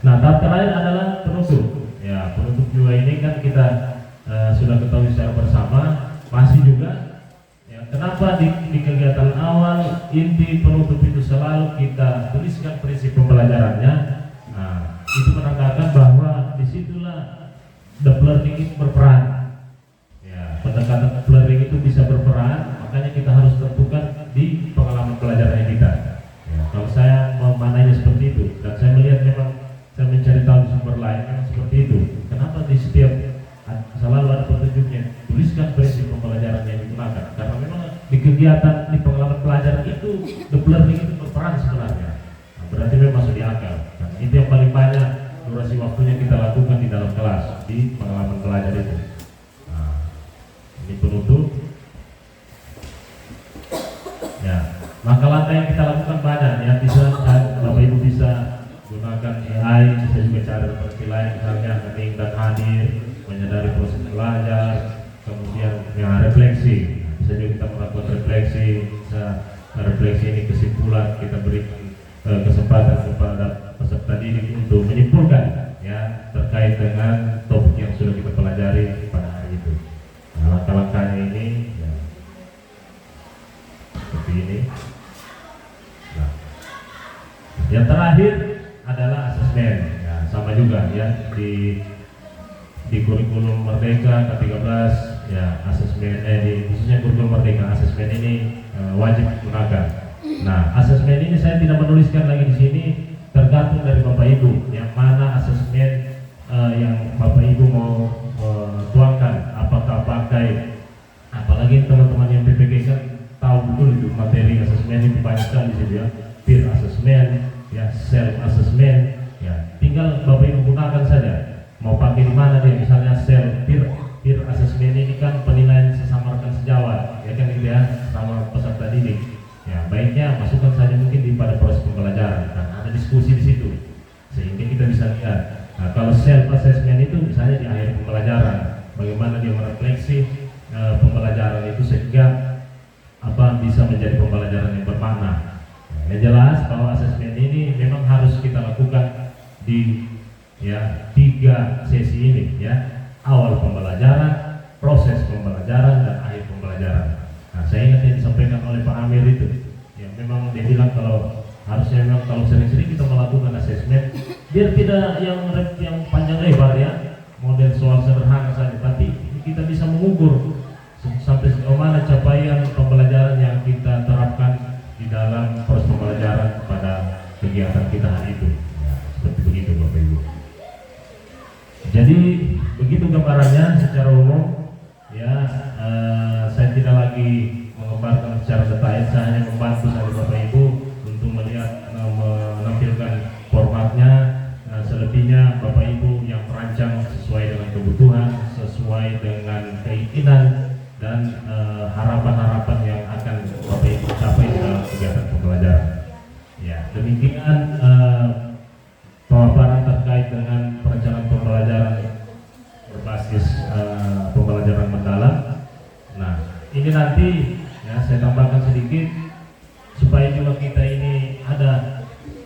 Nah, tahap terakhir adalah penutup. Ya, penutup juga ini kan kita sudah ketahui secara bersama, masih juga. Ya, kenapa di kegiatan awal, inti, penutup itu selalu kita tuliskan prinsip pembelajarannya. Nah, itu menandakan bahwa disitulah deep learning itu berperan. Ya, pendekatan deep learning itu bisa berperan, makanya kita harus tentukan di pengalaman pelajaran kita. Ya, kalau saya memanainya seperti itu, dan saya melihat memang saya mencari tahu di sumber lain memang seperti itu. Kenapa di setiap selalu ada petunjuknya, tuliskan prinsip pembelajaran yang digunakan, karena memang di kegiatan di pengalaman pelajaran itu deep learning itu berperan sebenarnya. Nah, berarti memang masuk di akal. itu yang paling banyak durasi waktunya kita lakukan di dalam kelas, di pengalaman pelajar itu. Nah, ini penutup. Ya, langkah-langkah yang kita lakukan banyak ya, bisa Bapak Ibu bisa gunakan AI, bisa juga cari referensi lain, misalnya kening dan hadir, menyadari proses belajar, kemudian ya, refleksi. Bisa juga kita melakukan refleksi, bisa refleksi ini kesimpulan, kita berikan kesempatan kepada peserta didik untuk menyimpulkan ya terkait dengan topik yang sudah kita pelajari pada hari itu. Nah, langkah-langkahnya ini ya, seperti ini. Nah, yang terakhir adalah asesmen. Ya, sama juga ya di kurikulum Merdeka ke-13 ya asesmen khususnya kurikulum Merdeka asesmen ini wajib digunakan. Nah, asesmen ini saya tidak menuliskan lagi di sini, tergantung dari Bapak Ibu yang mana asesmen yang Bapak Ibu mau tuangkan, apakah pakai, apalagi teman-teman yang PPK kan tahu betul itu materi asesmen itu banyak sekali di situ ya, peer assessment, ya self assessment, ya tinggal Bapak Ibu gunakan saja. Mau pakai di mana dia, misalnya self peer assessment ini kan penilaian sesamarkan sejawat, ya kan gitu ya, sama peserta didik. Ya, baiknya masukkan saja mungkin di pada proses pembelajaran, kan ada diskusi di situ, sehingga kita bisa lihat. Nah, kalau self assessment itu misalnya di akhir pembelajaran, bagaimana dia merefleksi pembelajaran itu sehingga bisa menjadi pembelajaran yang bermakna. Yang jelas bahwa asesmen ini memang harus kita lakukan di 3 sesi ini ya, awal pembelajaran, proses pembelajaran, dan akhir pembelajaran. Nah, saya ingat yang disampaikan oleh Pak Amir itu, ya memang dia bilang kalau harusnya memang kalau sering-sering kita melakukan asesmen, biar tidak yang panjang lebar ya, model soal sederhana saja, tapi kita bisa mengukur sampai sejauh mana capaian pembelajaran yang kita terapkan di dalam proses pembelajaran pada kegiatan kita hari itu. Ya, seperti begitu Bapak Ibu. Jadi begitu gambarannya secara umum. Ya, saya tidak lagi mengembarkan secara detail, saya hanya membantu saja Bapak Ibu untuk melihat menampilkan formatnya. Selebihnya Bapak Ibu yang merancang sesuai dengan kebutuhan, sesuai dengan keinginan dan harapan-harapan yang akan Bapak Ibu capai dalam kegiatan pembelajaran. Ya, demikian pemaparan terkait dengan perencanaan pembelajaran berbasis pembelajaran mendalam. Nah, ini nanti ya saya tambahkan sedikit supaya juga kita ini ada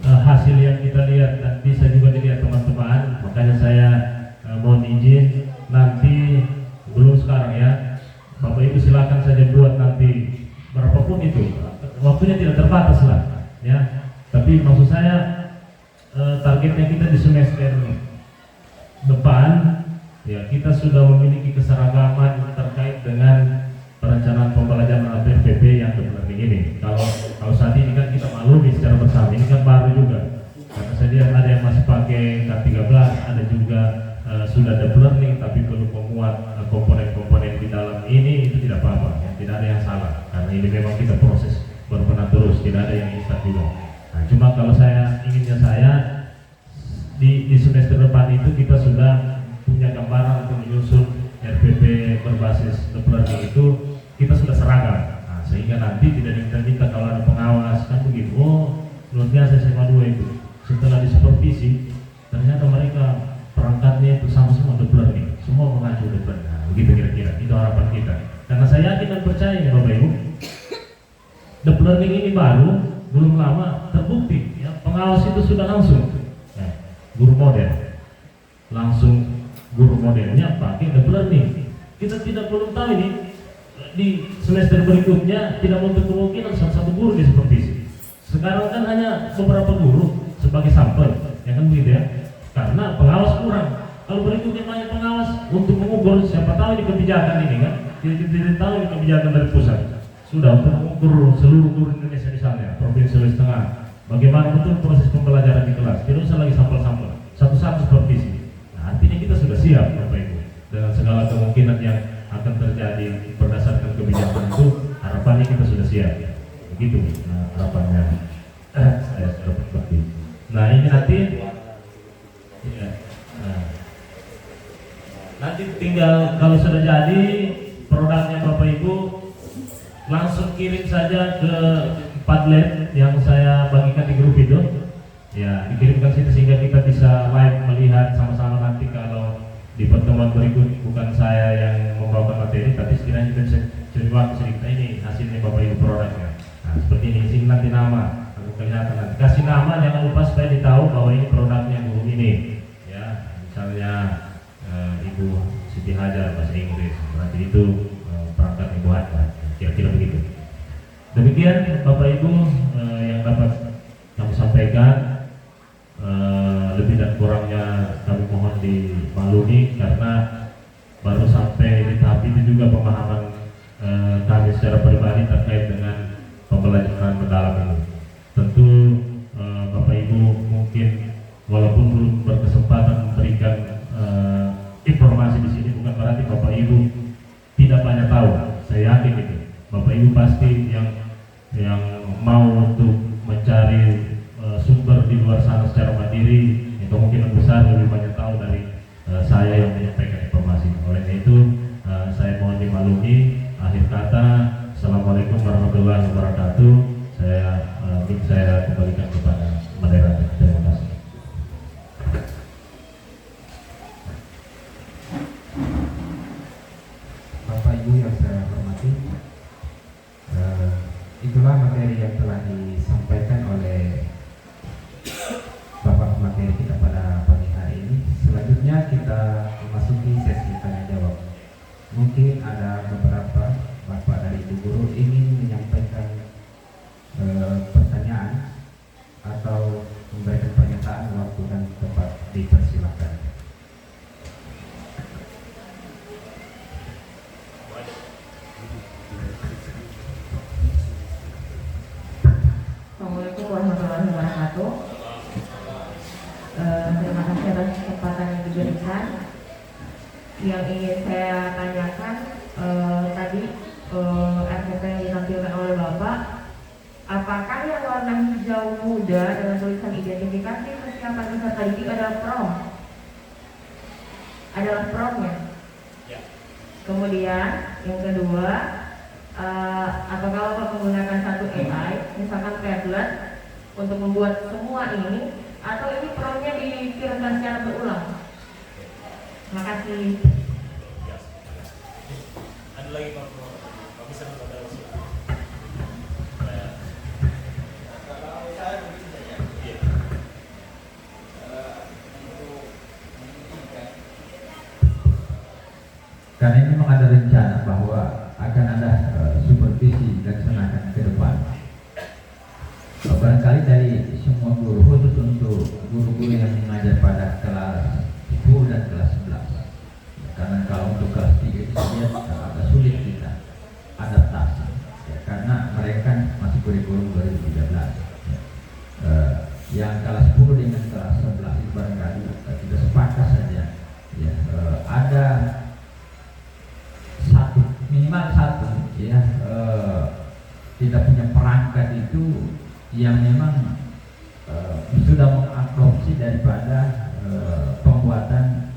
hasil yang kita lihat dan bisa juga dilihat teman-teman. Makanya saya mohon izin nanti, belum sekarang ya, Bapak Ibu silakan saja buat nanti berapapun itu, waktunya tidak terbatas lah ya. Tapi maksud saya targetnya kita di semester depan ya, kita sudah memiliki keseragaman terkait dengan perencanaan pembelajaran atau PPP yang deep learning ini. Kalau saat ini kan kita maklumi secara bersama, ini kan baru juga. Karena saya lihat ada yang masih pakai K13, ada juga sudah deep learning tapi belum memuat komponen-komponen di dalam ini, itu tidak apa-apa, ya, tidak ada yang salah. Karena ini memang kita proses berbenah terus, tidak ada yang instan juga. Nah, cuma kalau inginnya saya di semester depan itu kita sudah punya gambaran untuk menyusun RPP berbasis deep learning itu, kita sudah seragam. Nah, sehingga nanti tidak diminta kalau ada pengawas kan begitu. Oh, luar biasa SMA 2 itu. Setelah disupervisi, ternyata mereka perangkatnya itu sama semua deep learning, semua mengacu deep learning. Nah, begitu kira-kira, itu harapan kita. Karena saya yakin dan percaya ya Bapak Ibu, deep learning ini baru, belum lama terbukti. Ya, pengawas itu sudah langsung guru model, langsung guru modelnya pakai deep learning. Kita tidak belum tahu ini di semester berikutnya tidak menutup kemungkinan satu guru disupervisi. Sekarang kan hanya beberapa guru sebagai sampel, ya kan begitu ya? Karena pengawas kurang. Kalau berikutnya banyak pengawas untuk mengukur, siapa tahu ini kebijakan ini kan? Tidak tahu ini kebijakan dari pusat. Sudah untuk mengukur seluruh guru Indonesia misalnya, Provinsi Sulawesi Tengah, bagaimana betul proses pembelajaran di kelas. Tidak usah lagi sampel-sampel, satu-satu supervisi. Nah, artinya kita sudah siap Bapak Ibu dengan segala kemungkinan yang akan terjadi berdasarkan kebijakan itu. Harapannya kita sudah siap. Begitu harapannya saya sudah seperti. Nah, ini nanti tinggal kalau sudah jadi produknya Bapak Ibu langsung kirim saja ke Padlet yang saya bagikan di grup itu. Ya, dikirimkan situ sehingga kita bisa live melihat sama-sama nanti kalau di pertemuan berikut bukan saya yang membawakan materi, tapi sekiranya kita bisa cerita sedikit ini hasilnya Bapak Ibu produknya. Nah, seperti ini, sini nanti nama, kalau kelihatan nanti kasih nama, jangan lupa supaya ditahu bahwa ini produknya guru ini. Ya, misalnya Ibu Siti Hajar bahasa Inggris, berarti itu perangkat Ibu Hajar, kira-kira begitu. Demikian Bapak Ibu yang dapat kami sampaikan. Lebih dan kurangnya kami mohon dimaklumi karena baru sampai di tahap itu juga pemahaman kami secara pribadi terkait dengan pembelajaran mendalam ini. Tentu Bapak Ibu mungkin walaupun belum berkesempatan memberikan informasi di sini, bukan berarti Bapak Ibu tidak banyak tahu. Saya yakin itu Bapak Ibu pasti yang mau untuk mencari sumber di luar sana secara mandiri, yang kemungkinan besar lebih banyak tahu dari saya yang menyampaikan informasi. Oleh itu saya mohon dimaklumi. Akhir kata, Assalamualaikum warahmatullahi wabarakatuh. Saya kembalikan kepada moderator. Terima kasih. Bapak Ibu yang saya hormati, itulah materi yang telah disampaikan oleh Bapak pemateri kita pada pagi hari ini. Selanjutnya kita memasuki sesi tanya jawab. Mungkin ada beberapa Bapak dari Ibu Guru ingin menyampaikan pertanyaan atau memberikan pernyataan, waktu dan tempat dipersilakan. Assalamualaikum warahmatullahi wabarakatuh. Terima kasih atas kesempatan yang diberikan. Yang ingin saya tanyakan tadi RPP yang ditampilkan oleh Bapak, apakah yang warna hijau muda dengan tulisan identifikasi persiapan peserta didik adalah prom? Adalah promnya? Ya. Kemudian yang kedua, apakah Bapak menggunakan satu AI, misalkan Padlet, untuk membuat semua ini, atau ini promnya dikirimkan secara berulang? Terima kasih. Ada lagi Pak, bisa ada karena ini memang ada rencana bahwa akan ada supervisi dilaksanakan ke depan. Barangkali dari semua guru, khusus untuk guru-guru yang mengajar pada kelas 10 dan kelas 11. Karena kalau untuk kelas 3 itu saja agak sulit kita adaptasi, ya, karena mereka masih kurikulum 2013. Yang kelas 10 dengan kelas 11 itu barangkali tidak sepakat saja. Ya, ada minimal satu, ya, kita punya perangkat itu yang memang sudah mengadopsi daripada pembuatan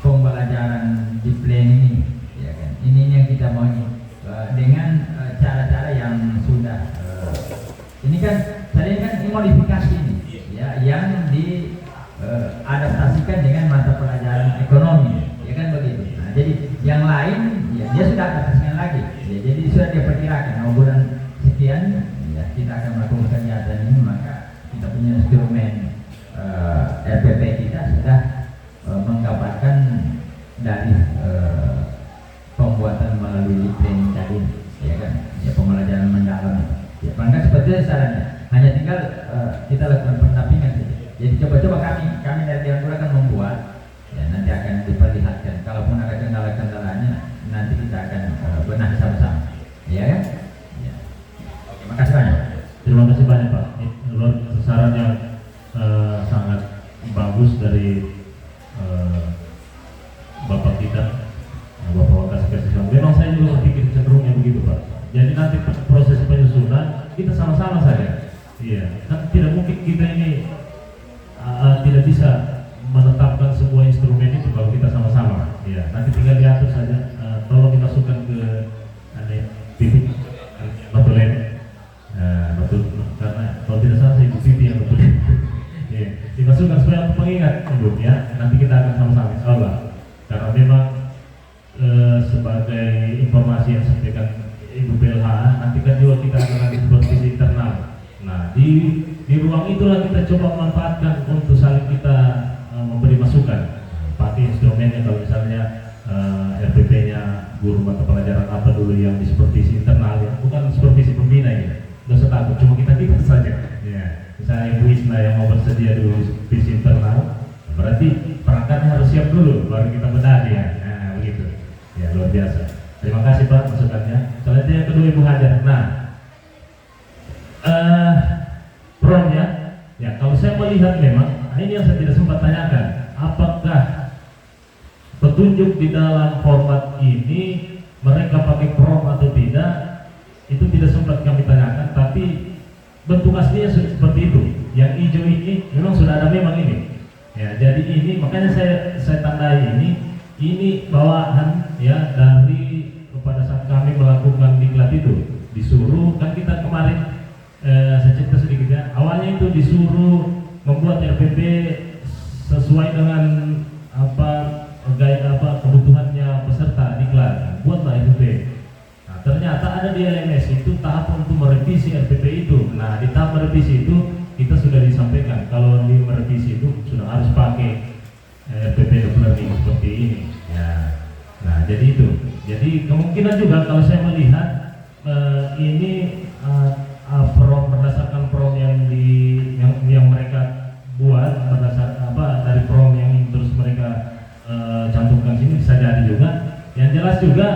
pembelajaran di planning ini, ya kan? Ini yang kita mau dengan cara-cara yang sudah ini kan tadi kan modifikasi ini, ya, yang diadaptasikan dengan mata pelajaran ekonomi, ya kan begitu. Nah, jadi yang lain, ya, dia sudah adaptasikan lagi, ya, jadi sudah diperkirakan bulan sekian, ya, kita akan melakukan kegiatan ini, maka kita punya instrumen RPP kita sudah menggambarkan dari pembuatan melalui training tadi, ya kan, ya, pembelajaran mendalam, ya, maka seperti itu sarannya. Hanya tinggal kita lakukan pendampingan saja. Jadi coba-coba kami dari Dewan akan membuat, ya, nanti akan diperlihatkan. Kalaupun ada kendala-kendalanya, nanti kita akan benahi sama-sama, ya kan? Ya. Oke, makasih banyak. Terima kasih banyak Pak. Saran yang sangat bagus dari Bapak kita, Bapak Wakasih Kasih. Memang saya juga berpikir cenderungnya begitu Pak. Jadi nanti proses penyusunan kita sama-sama saja. Iya, kan tidak mungkin kita ini tidak bisa menetapkan semua instrumen itu kalau kita sama-sama. dimasukkan supaya pengingat Ibu ya. Nanti kita akan sama-sama insyaallah. Karena memang sebagai informasi yang sampaikan Ibu PLH, nanti kan juga kita akan supervisi internal. Nah, di ruang itulah kita coba memanfaatkan untuk saling kita memberi masukan. Pakai instrumennya, kalau misalnya RPP-nya guru mata pelajaran apa dulu yang di supervisi internal ya, bukan supervisi pembina ya. Nggak usah takut, cuma kita saja. Ya. Misalnya Ibu Isna yang mau bersedia dulu supervisi internal, berarti perangkatnya harus siap dulu, baru kita bedah ya. Nah, begitu. Ya, luar biasa. Terima kasih Pak masukannya. Selanjutnya yang kedua Ibu Hajar. Nah, promnya, ya kalau saya melihat memang, ini yang saya tidak sempat tanyakan, apakah petunjuk di dalam format ini mereka pakai prom atau tidak, itu tidak sempat kami tanyakan, tapi bentuk aslinya seperti itu. Yang hijau ini memang sudah ada memang ini. Ya, jadi ini makanya saya tandai ini bawahan ya dari pada saat kami melakukan diklat itu disuruh kan kita kemarin saya cerita sedikit ya, awalnya itu disuruh membuat RPP sesuai dengan gaya kebutuhannya peserta diklat, buatlah RPP. Nah, ternyata ada di LMS itu tahap untuk merevisi RPP itu. Nah, di tahap merevisi itu kita sudah disampaikan kalau di merevisi itu sudah harus pakai RPP deep learning seperti ini. Ya. Nah, jadi itu. Jadi kemungkinan juga kalau saya melihat ini berdasarkan prom yang mereka buat berdasarkan dari prom yang terus mereka cantumkan sini bisa jadi juga. Yang jelas juga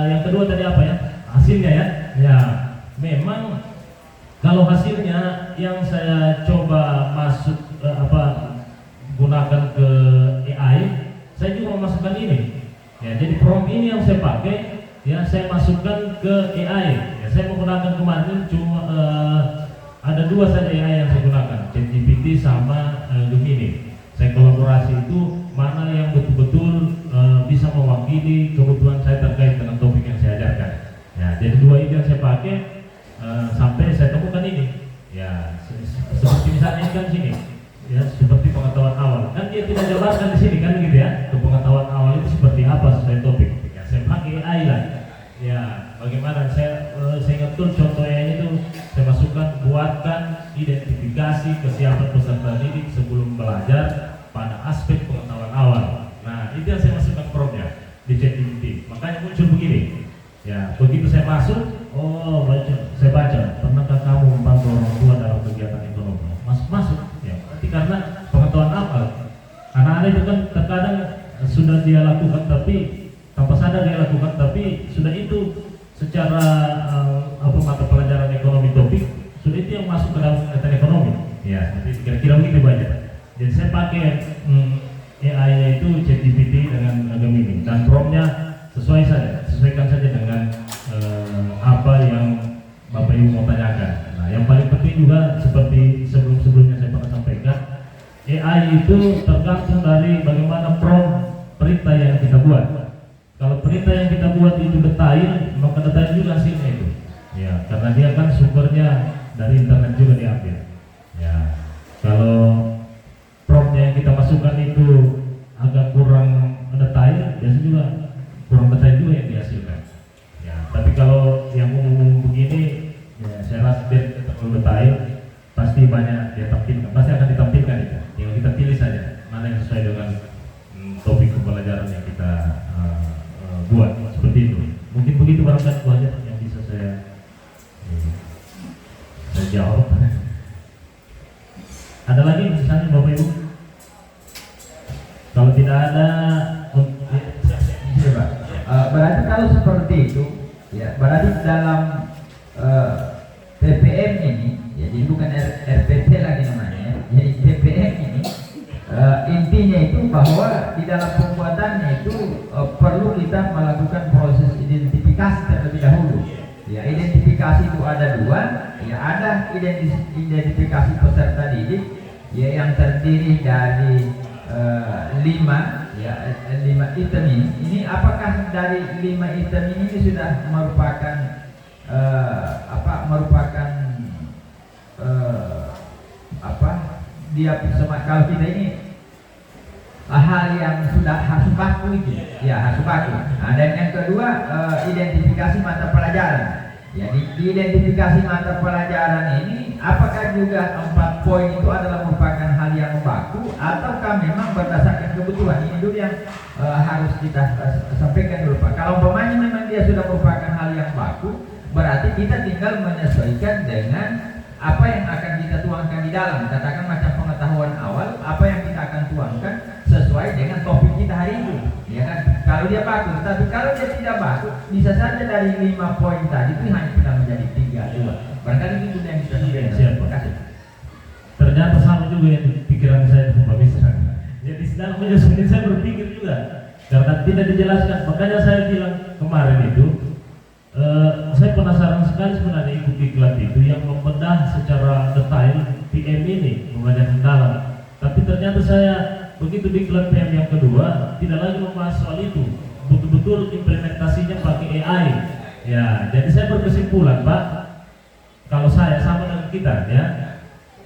yang kedua tadi apa ya, hasilnya ya. Ya memang kalau hasilnya yang saya coba masuk gunakan ke AI, saya juga memasukkan ini. Ya, jadi prompt ini yang saya pakai, ya saya masukkan ke AI. Ya, saya menggunakan kemarin cuma ada dua saja AI yang saya gunakan, ChatGPT sama Gemini. Saya kolaborasi itu mana yang betul-betul bisa mewakili kebutuhan saya terkait dengan topik yang saya ajarkan. Ya, jadi dua ini yang saya pakai sampai saya temukan ini. Ya, seperti misalnya kan sini. Ya, seperti pengetahuan awal. Kan dia tidak jabarkan di sini kan gitu ya. Ke pengetahuan awal itu seperti apa sesuai topik. Ya, saya pakai AI lah. Ya, bagaimana saya ingat betul contohnya itu saya masukkan buatkan identifikasi kesiapan peserta didik sebelum belajar pada aspek pengetahuan awal. Nah, itu yang saya masukkan promptnya di ChatGPT. Makanya muncul begini. Ya, begitu saya masuk, saya baca, pernahkah kamu membantu orang tua dalam kegiatan ekonomi? Masuk. Ya, berarti karena pengetahuan awal. Anak-anak itu kan terkadang sudah dia lakukan tapi tanpa sadar dia lakukan, tapi sudah itu secara mata pelajaran ekonomi topik sudah itu yang masuk ke dalam kegiatan ekonomi. Ya, jadi kira-kira begitu banyak. Jadi saya pakai AI-nya itu ChatGPT dengan Gemini dan promptnya sesuaikan saja dengan apa yang Bapak Ibu mau tanyakan. Nah, yang paling penting juga seperti sebelum-sebelumnya saya pernah sampaikan, AI itu tergantung dari bagaimana prompt perintah yang kita buat. Kalau perintah yang kita buat itu detail, maka detail juga hasilnya itu. Ya, karena dia kan sumbernya dari internet juga diambil. Ya, kalau promptnya yang kita masukkan itu agak kurang detail, biasanya juga kurang detail juga yang dihasilkan. Ya, tapi kalau yang umum begini, ya saya rasa dia terlalu detail, pasti banyak dia tampilkan, pasti akan ditampilkan itu. Tinggal kita pilih saja mana yang sesuai dengan topik pembelajaran yang kita buat seperti itu. Mungkin begitu barangkali itu aja yang bisa saya jawab. Ada lagi misalnya Bapak Ibu? Kalau tidak ada, berarti kalau seperti itu, ya berarti dalam PPM ini, jadi bukan RPP lagi namanya, jadi PPM ini intinya itu bahwa di dalam pembuatannya itu perlu kita melakukan proses identifikasi terlebih dahulu. Ya, identifikasi itu ada dua, ya ada identifikasi peserta didik, ya yang terdiri dari 5 item ini. Ini apakah dari 5 item ini sudah merupakan dia kalau kita ini hal yang sudah harus baku itu, ya harus baku. Nah, dan yang kedua identifikasi mata pelajaran. Ya, di identifikasi mata pelajaran ini apakah juga 4 poin itu adalah merupakan hal yang baku ataukah memang berdasarkan kebutuhan? Ini dulu yang harus kita sampaikan dulu Pak. Kalau umpamanya memang dia sudah merupakan hal yang baku, berarti kita tinggal menyesuaikan dengan apa yang akan kita tuangkan di dalam. Katakan macam pengetahuan awal, apa yang kita akan tuangkan sesuai dengan topik kita hari itu, ya kan? Kalau dia baku, tapi kalau dia tidak baku, bisa saja dari 5 poin tadi itu hanya kita menjadi 3, 2. Barangkali itu yang kita sudah Siapa? kasih. Ternyata sama juga yang pikiran saya Pak Misra. Jadi sedang menyusun saya berpikir juga karena tidak dijelaskan. Makanya saya bilang kemarin itu saya penasaran sekali sebenarnya ikut diklat itu yang membedah secara detail PM ini mengajar mendalam. Tapi ternyata saya begitu diklat PM yang kedua tidak lagi membahas soal itu, betul-betul implementasinya pakai AI. Ya, jadi saya berkesimpulan Pak, kalau saya sama dengan kita ya,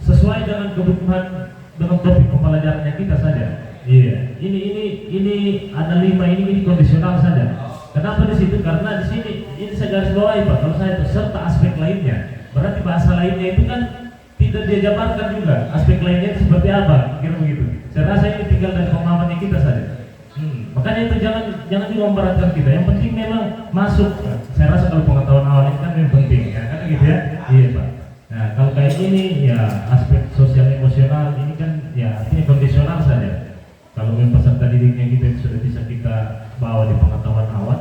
sesuai dengan kebutuhan dengan topik pembelajarannya kita saja. Iya, ini ada 5 ini kondisional saja. Kenapa di situ? Karena di sini ini saya garis bawahi Pak. Kalau saya itu serta aspek lainnya, berarti bahasa lainnya itu kan tidak dia jabarkan juga. Aspek lainnya itu seperti apa? Kira begitu. Saya rasa ini tinggal dari pemahamannya kita saja. Makanya itu jangan juga memberatkan kita. Yang penting memang masuk. Saya rasa kalau pengetahuan awal ini kan yang penting, ya kan gitu ya. Iya Pak. Nah kalau kayak ini ya aspek sosial emosional ini kan ya artinya kondisional saja. Kalau memang peserta didiknya kita sudah bisa kita bawa di pengetahuan awal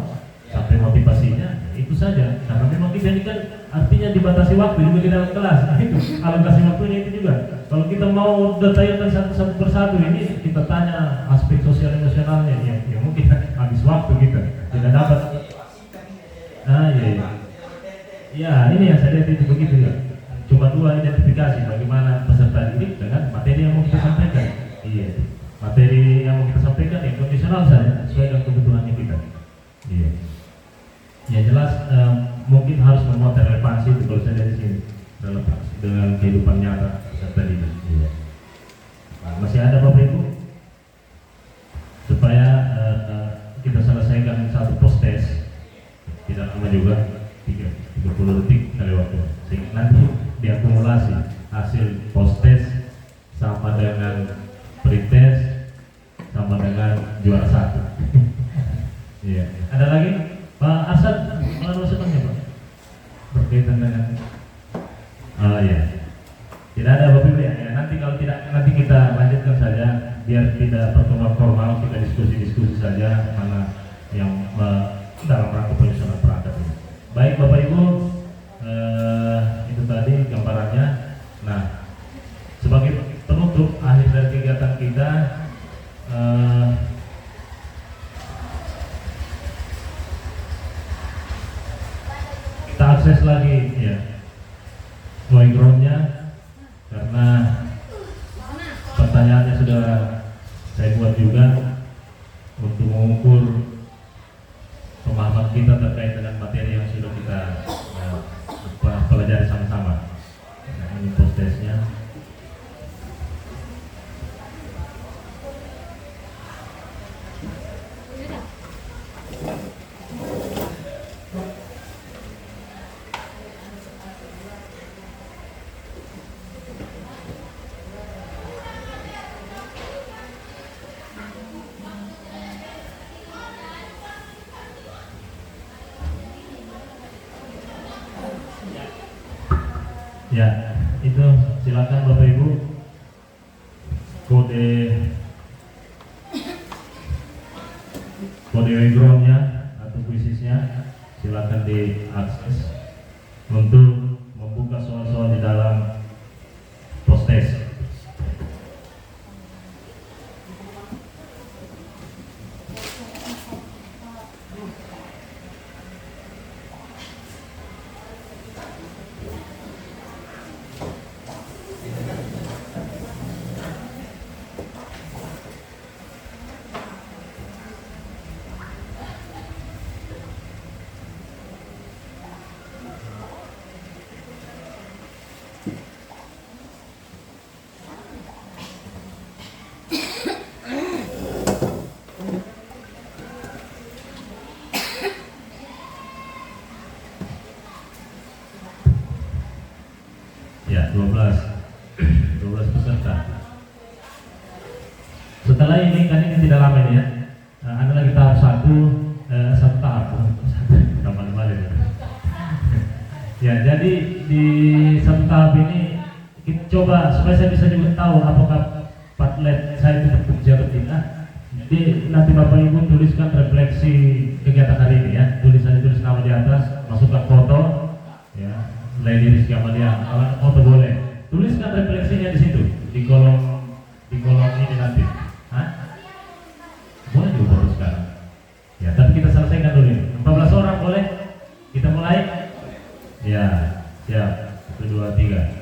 sampai motivasinya, itu saja. Karena memang kita ini kan artinya dibatasi waktu juga di dalam kelas. Nah, itu alokasi waktunya itu juga. Kalau kita mau detailkan satu persatu ini kita tanya aspek sosial emosionalnya, ya mungkin habis waktu kita tidak dapat. Nah ya ini yang saya lihat itu begitu ya. Cuma 2 identifikasi bagaimana peserta didik dengan materi yang mau kita sampaikan. Iya. Materi yang mau kita sampaikan ya kondisional saja sesuai dengan kebutuhannya kita. Iya. Ya jelas mungkin harus memuat relevansi itu kalau saya dari sini relevan dengan kehidupan nyata peserta didik. Iya. Nah, masih ada Bapak Ibu supaya kita selesaikan satu post test tidak lama juga 30 detik kali waktu sehingga nanti diakumulasi hasil post test sama dengan pretest sama dengan juara 1. Iya. Ada lagi Pak Asad melawan wasetannya Pak berkaitan dengan ya tidak ada Bapak Ibu ya. Nanti kalau tidak nanti kita lanjutkan saja biar tidak pertemuan formal, kita diskusi saja mana yang dalam rangka penyusunan perangkat ini. Baik Bapak Ibu, itu tadi gambarannya. Nah sebagai penutup akhir dari kegiatan kita kita akses lagi ya Groundnya karena pertanyaannya sudah saya buat juga untuk mengukur pemahaman kita terkait dengan materi yang sudah kita pelajari sama-sama. Nah, ini prosesnya. Ya, itu silakan Bapak Ibu kode backgroundnya atau kuisisnya silakan diakses untuk membuka soal-soal di dalam post test. setelah ini kan ini tidak lama ini ya. Ada lagi tahap satu tahap. Ya, jadi di satu tahap ini kita coba supaya saya bisa juga tahu apakah Padlet saya itu bekerja atau tidak. Jadi nanti Bapak Ibu tuliskan refleksi kegiatan hari ini ya. Tulis nama di atas, masukkan foto, ya. Lady Rizky Amalia, kalau foto boleh. Tuliskan refleksinya di situ di kolom ini nanti. Hah? Boleh juga foto sekarang. Ya, tapi kita selesaikan dulu ini. 14 orang boleh? Kita mulai? Ya, siap. 1, 2, 3.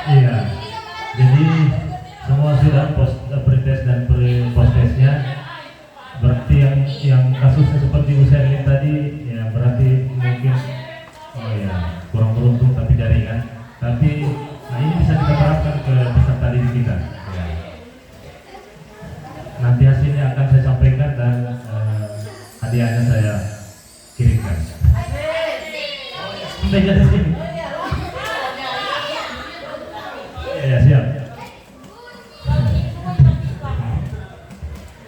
Iya, jadi semua sudah pretest dan pre-postesnya. Berarti yang kasusnya seperti Bu Sherlyn tadi, ya berarti mungkin kurang beruntung tapi jaringan. Tapi ini bisa kita terapkan ke peserta didik kita. Ya. Nanti hasilnya akan saya sampaikan dan hadiahnya saya kirimkan. Sampai di sini. Ya siap.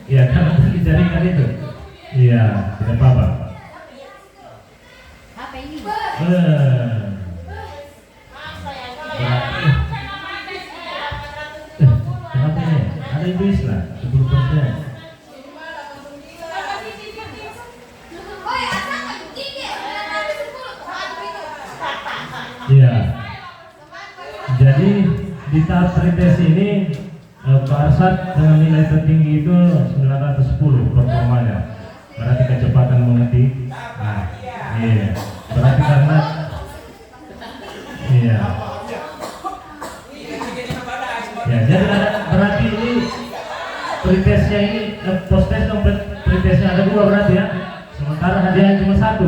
Iya kan di jaringan itu. Iya tidak apa-apa. Apa ini? Kenapa ini? Ada ibu Islam 10%. Iya. Jadi di tahap pretest ini Pak Arsad dengan nilai tertinggi itu 910 performanya. Berarti kecepatan mengetik. Nah, iya. Berarti karena iya. Ya, jadi berarti ini pretestnya ini posttest dan pretestnya ada 2 berarti ya. Sementara hadiahnya cuma 1.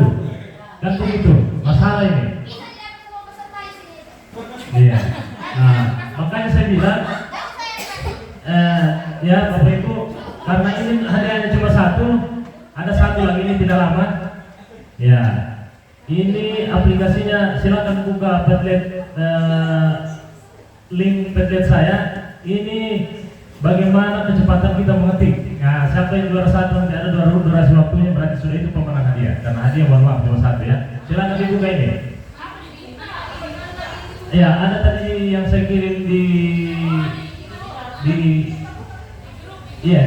Kan begitu masalah ini. Iya. Nah, makanya saya bilang ya Bapak Ibu, karena ini hadiahnya cuma 1, ada 1 lagi ini tidak lama. Ya, ini aplikasinya silakan buka Padlet, link Padlet saya. Ini bagaimana kecepatan kita mengetik. Nah, siapa yang juara 1 nanti ada durasi waktunya, berarti sudah itu pemenang hadiah. Karena hadiah mohon maaf cuma 1 ya. Silakan dibuka ini. Ya, ada tadi yang saya kirim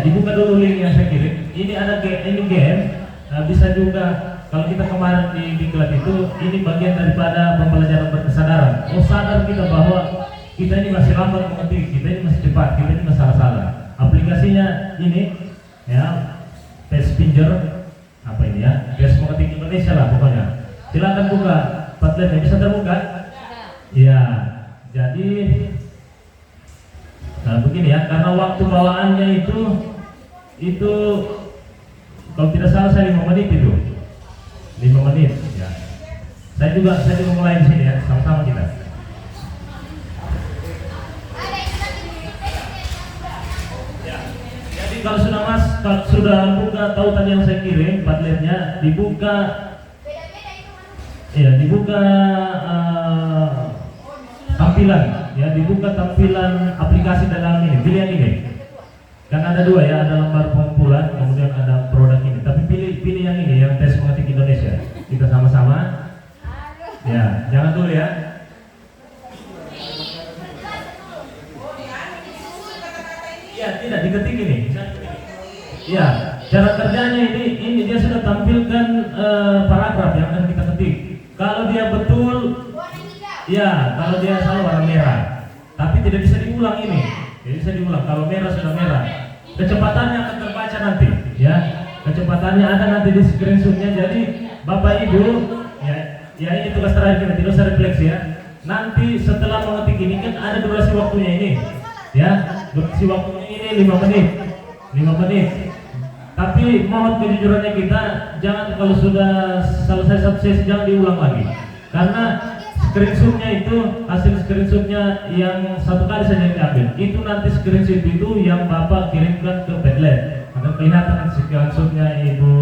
dibuka dulu link yang saya kirim. Ini ada game. Bisa juga kalau kita kemarin di kelas itu, ini bagian daripada pembelajaran berkesadaran. Sadar kita bahwa kita ini masih lambat mengetik, kita ini masih cepat, kita ini masih salah-salah. Aplikasinya ini ya, Test Pinger apa ini ya, Test Mengetik Indonesia lah pokoknya. Silakan buka Padletnya, bisa terbuka? Ya, jadi begini ya, karena waktu bawaannya itu kalau tidak salah saya 5 menit itu, 5 menit ya. Saya juga mulai di sini ya, sama-sama kita. Ya, jadi kalau sudah buka, tahu tadi yang saya kirim Padletnya, dibuka. Ya, dibuka tampilan ya, dibuka tampilan aplikasi dalam ini. Pilih yang ini. Kan ada 2 ya, ada lembar pengumpulan, kemudian ada produk ini. Tapi pilih yang ini, yang Tes Mengetik Indonesia. Kita sama-sama. Ya, jangan dulu ya. Ya, tidak diketik ini. Ya, cara kerjanya ini dia sudah tampilkan paragraf yang akan kita ketik. Kalau dia betul, ya kalau dia salah warna merah, tapi tidak bisa diulang ini. Tidak bisa diulang. Kalau merah sudah merah. Kecepatannya akan terbaca nanti, ya. Kecepatannya ada nanti di screenshotnya. Jadi Bapak Ibu, ya ini tugas terakhir kita, tidak usah refleksi ya. Nanti setelah mengetik ini kan ada durasi waktunya ini, ya. Durasi waktunya ini 5 menit, 5 menit. Tapi mohon kejujurannya kita, jangan kalau sudah selesai satu sesi jangan diulang lagi, karena screenshotnya itu hasil screenshotnya yang satu kali saja diambil. Itu nanti screenshot itu yang Bapak kirimkan ke Padlet. Akan kelihatan screenshotnya Ibu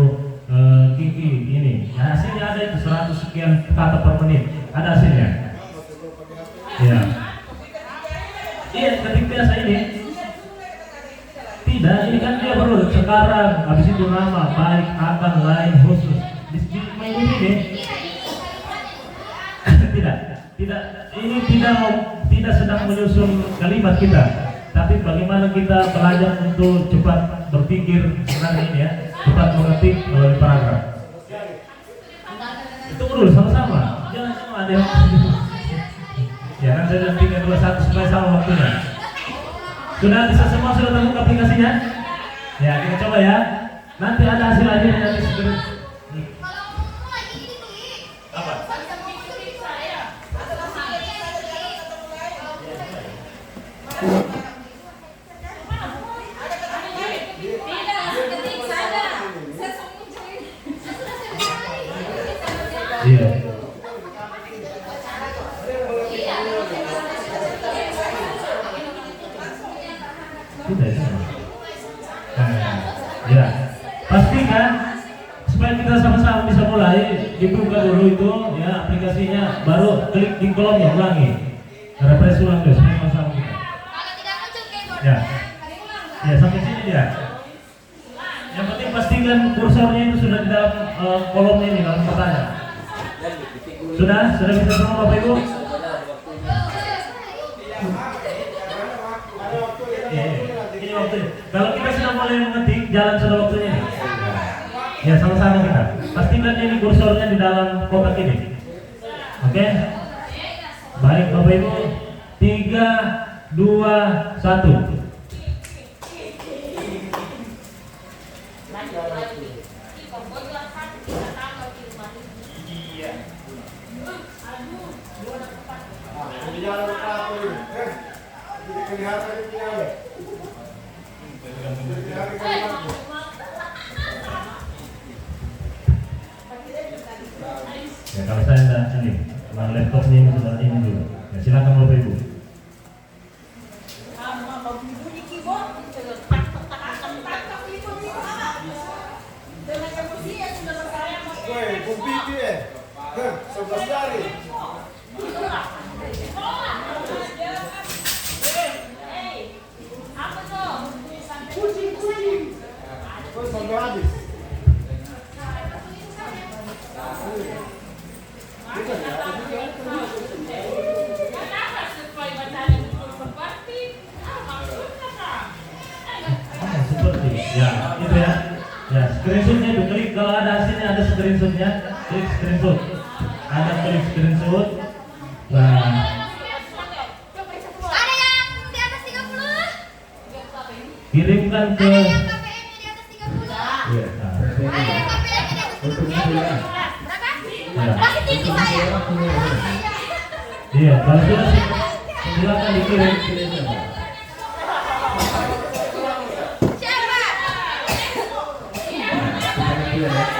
Kiki ini. Nah, hasilnya ada itu 100 sekian kata per menit. Ada hasilnya. Ya. Iya, ketik biasa ini. Tidak, ini kan dia baru sekarang. Habis itu nama, baik, akan, lain, khusus. Di main ini. Tidak, ini tidak sedang menyusun kalimat kita, tapi bagaimana kita belajar untuk cepat berpikir sebenarnya ini ya, cepat mengetik melalui paragraf. Itu dulu sama-sama, jangan cuma ada yang ya kan saya 3, 2, 1 supaya sama waktunya. Sudah bisa semua, sudah tahu aplikasinya? Ya kita coba ya. Nanti ada hasil akhirnya nanti segera. Iya. Ya. Pastikan supaya kita sama-sama bisa mulai, dibuka dulu itu ya aplikasinya, baru klik di kolomnya, ulangi. Refresh ulang dulu supaya sama-sama kita. Ya. Ya sampai sini dia. Yang penting pastikan kursornya itu sudah di dalam kolomnya ini, dalam pertanyaan. Sudah bisa semua Bapak Ibu? Ini waktunya. Kalau kita sudah mulai mengetik, jalan sudah waktunya ini. Ya sama-sama kita. Pastikan ini kursornya di dalam kotak ini. Oke? Baik Bapak Ibu. 3, 2, 1. Ya kalau saya tidak ini, laptopnya ini sudah ini dulu. Ya silakan Bapak Ibu. Ya, itu ya. Ya, screenshotnya itu klik, kalau ada hasilnya ada screenshotnya, klik screenshot. Ada klik screenshot. Nah, Ada yang di atas 30? kirimkan ke Ada yang KPM di atas 30? ya, nah. Ada yang KPM di atas 30? Berapa? Ya. Masih tinggi saya. Iya, kalau sudah silakan dikirim. Siapa?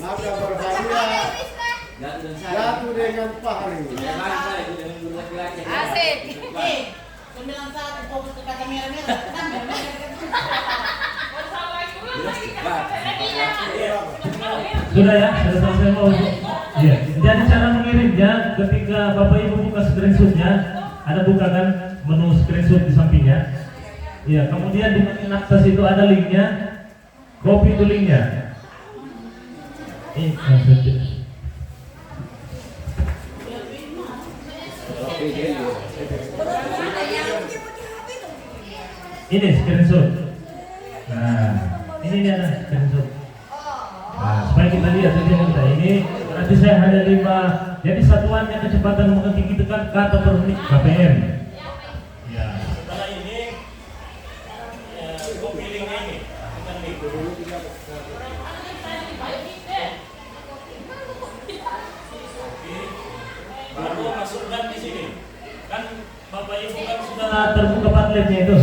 Maaf ya, Jatuh dengan pahari. Asik. Sembilan satu fokus ke kata merah-merah. Sudah ya, sudah selesai mau. Iya. Jadi cara mengirimnya ketika Bapak Ibu buka screenshotnya, ada buka kan menu screenshot di sampingnya. Iya, kemudian di bagian atas itu ada linknya, copy itu linknya. Ini screenshot. Nah, ini dia ada screenshot. Nah, supaya kita lihat saja kita ini berarti saya hanya 5. Jadi satuannya kecepatan mengetik itu kan kata per menit kpm. Ya, setelah ini copy linknya ini. Baru masukkan di sini. Kan Bapak Ibu kan sudah terbuka Padletnya itu.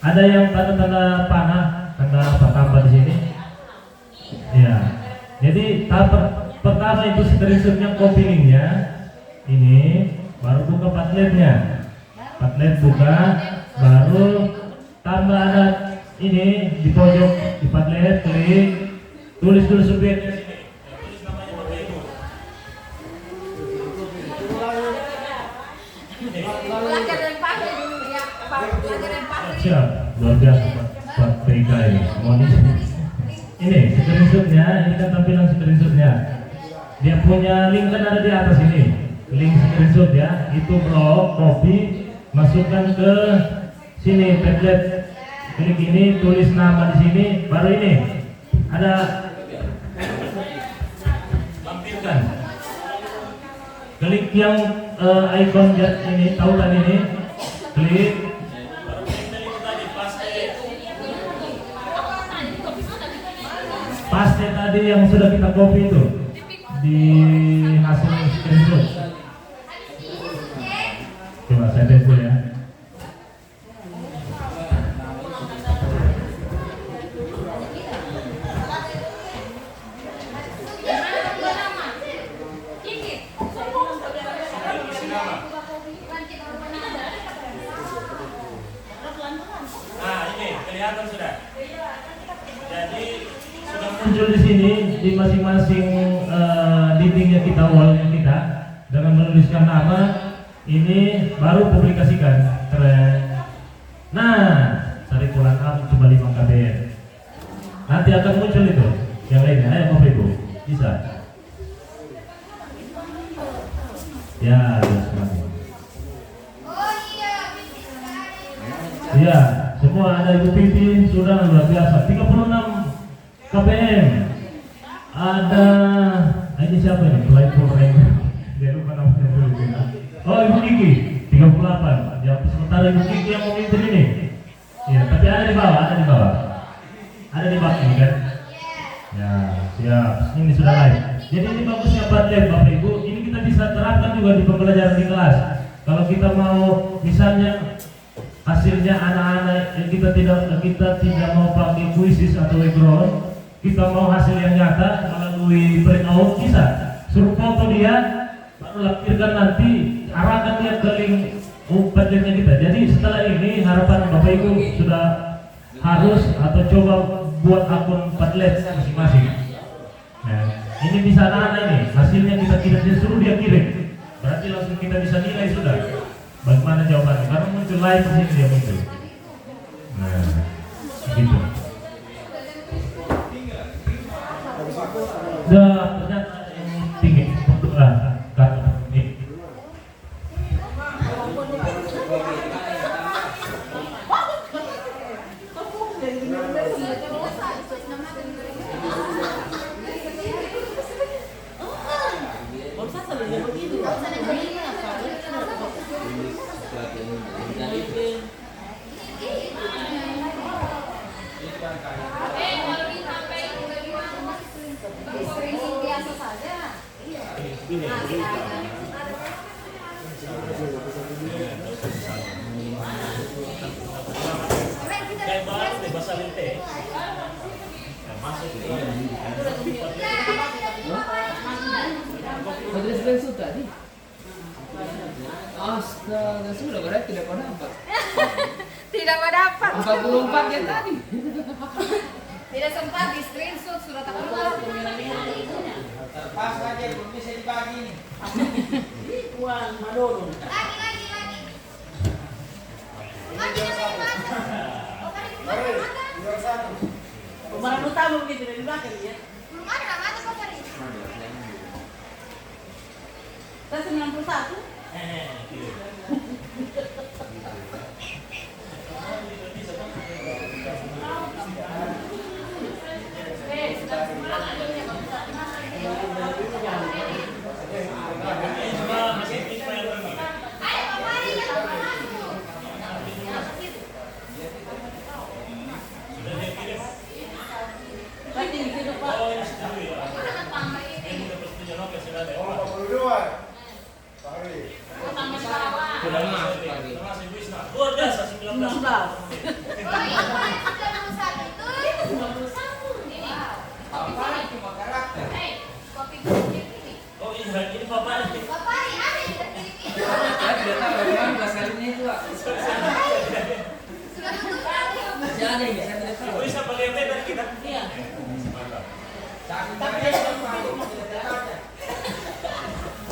Ada yang tanda-tanda panah, tanda apa di sini. Ya. Jadi tahap pertama itu screenshotnya, copy linknya. Ini baru buka Padletnya. Padlet buka, baru tambah ada ini di pojok di Padlet, klik, tulis dulu subjeknya sini. Tulis namanya Bapak Ibu. Belajar dari pagi dulu ya. Belajar dari pagi. Siap, luar biasa Pak PK ini. Ini screenshotnya, ini kan tampilan screenshotnya. Dia punya link kan ada di atas ini. Link screenshot ya, itu bro, copy, masukkan ke sini Padlet. Klik ini, tulis nama di sini, baru ini ada tampilkan. Klik yang icon ini, tautan ini, klik. Paste tadi yang sudah kita copy itu di hasil screenshot. Coba saya tes dulu ya. Nah ini kelihatan sudah. Jadi sudah muncul di sini di masing-masing dindingnya kita, wallnya kita, dengan menuliskan nama. Ini baru publikasikan. Keren. Nah, cari pulang A coba 5 KBN. Nanti akan muncul itu yang lainnya. Ayo Bapak Ibu, bisa. Ya, semuanya. Iya, semua ada Ibu Pipi, sudah luar biasa. 36 KPM. Ada ini siapa ini? Pelayan rank. Dia lupa namanya dulu. Oh, Ibu Kiki 38. Ya, sementara Ibu Kiki yang memimpin ini. Iya, tapi ada di bawah, ada di bawah. Ada di bawah ini kan? Ya, siap. Ini sudah live. Jadi ini bagusnya Padlet Bapak Ibu. Ini kita bisa terapkan juga di pembelajaran di kelas. Kalau kita mau misalnya hasilnya anak-anak yang kita tidak mau pakai quizzes atau background, kita mau hasil yang nyata melalui printout, bisa suruh foto dia, baru lampirkan nanti, arahkan dia ke link Padletnya kita. Jadi setelah ini harapan Bapak Ibu sudah harus atau coba buat akun Padlet masing-masing. Nah, ini bisa anak-anak ini hasilnya kita kirim, dia suruh dia kirim, berarti langsung kita bisa nilai sudah bagaimana jawabannya, karena muncul live di sini dia muncul. Nah, gitu. Ternyata yang tinggi lah kata ini. Biasa saja. Masuk screenshot tadi. Astaga, sudah berarti tidak dapat. Tidak dapat. 44 ya tadi. Tidak sempat di screenshot, sudah tak keluar. Terpas aja, belum bisa dibagi nih. Uang madorong. Lagi. Kemarin utama begitu dari belakang ya. Belum ada namanya kok tadi. Kita 91.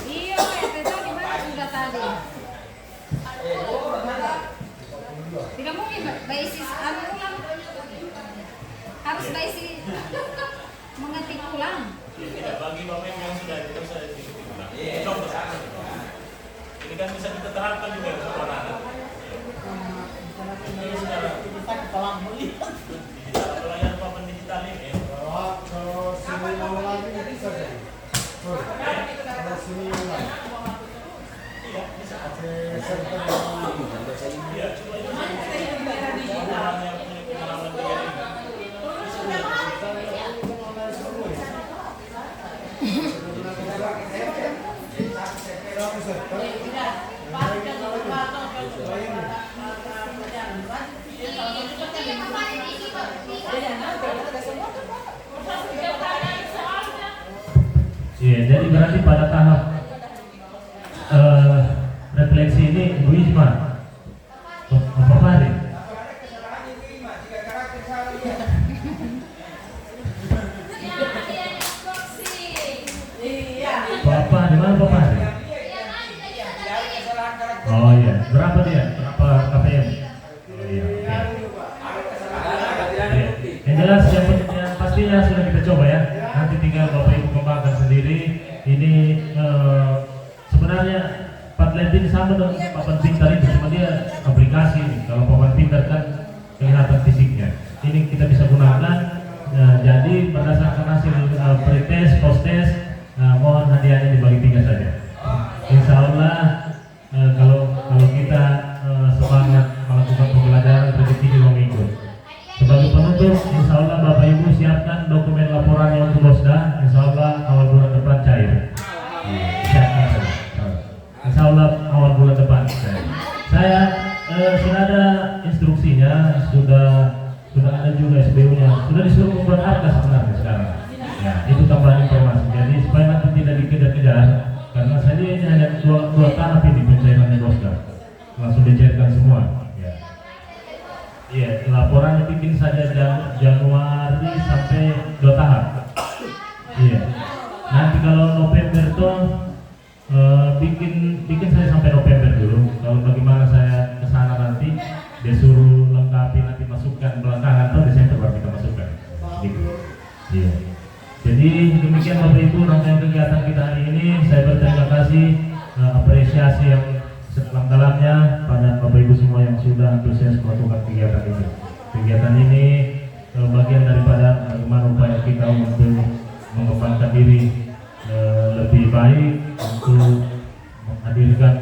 Iya, itu gimana sudah tadi? Tidak mungkin basis ulang. Harus basis mengetik ulang. Tidak, bagi bapak yang sudah itu saya diketik ulang. Contoh saja. Ini kan bisa kita terapkan juga untuk anak-anak. Ini sekarang Kita kepala melihat. digital pelayanan papan digital ini. Kalau sini mau lagi bisa jadi. Kalau sini lagi. Iya, bisa. Iya, cuma itu orang yang punya pengalaman dia ini. Iya, jadi berarti pada tahap refleksi ini Bu Isma, Pak Fahri. Bapak di mana Pak Fahri? Oh iya, berapa dia? Berapa KPM? Oh iya. Yang jelas yang pastinya sudah kita coba ya. Nanti tinggal Bapak Ibu kembangkan sendiri. Ini sebenarnya Padlet sama dengan papan pintar itu, cuma dia aplikasi. Kalau papan pintar kan kelihatan fisiknya. Ini kita bisa gunakan. Jadi berdasarkan hasil pretest, post-test, mohon hadiahnya dibagi 3 saja. Insya Allah kalau kita semangat melakukan pembelajaran, rezeki juga mengikut. Sebagai penutup, insya Allah Bapak Ibu siapkan dokumen laporannya untuk Bosda. Insya Allah awal bulan depan cair. Siapkan saja. Insya Allah awal bulan depan. Saya sudah ada instruksinya, sudah ada juga SBU-nya, sudah disuruh membuat harga sebenarnya sekarang. Ya, itu tambahan informasi. Jadi supaya nanti tidak dikejar-kejar, karena saya ini hanya dua tahap ini pencairannya Bosda, langsung dicairkan semua. Iya, laporannya bikin saja Januari sampai 2 tahap. Iya. Nanti kalau November tuh bikin saya sampai November dulu. Kalau bagaimana saya ke sana nanti, dia suruh lengkapi nanti masukkan belakangan tuh Desember baru kita masukkan. Gitu. Iya. Jadi demikian Bapak Ibu rangkaian kegiatan kita hari ini. Saya berterima kasih, apresiasi yang sedalam-dalamnya pada Bapak Ibu semua yang sudah antusias melakukan kegiatan ini. Kegiatan ini bagian daripada bagaimana upaya kita untuk mengembangkan diri lebih baik untuk menghadirkan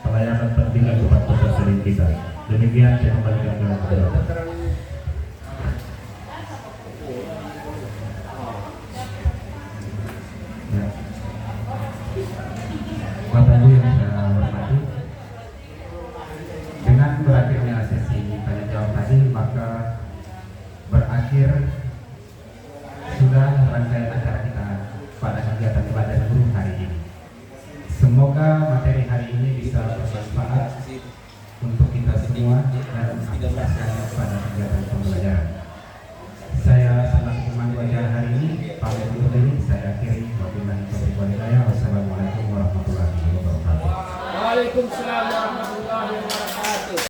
pelayanan pendidikan kepada peserta didik kita. Demikian saya kembalikan ke Bapak. Bapak Ibu yang saya hormati, dengan berakhirnya sesi tanya jawab tadi, maka berakhir sudah rangkaian acara kita pada kegiatan belajar guru hari ini. bisa bermanfaat untuk kita semua dan mengakibatkan pada kegiatan pembelajaran. Saya selaku pemandu acara hari ini pamit undur diri. Saya akhiri. Wabillahi taufiq wal hidayah. Wassalamualaikum warahmatullahi wabarakatuh. Waalaikumsalam warahmatullahi wabarakatuh.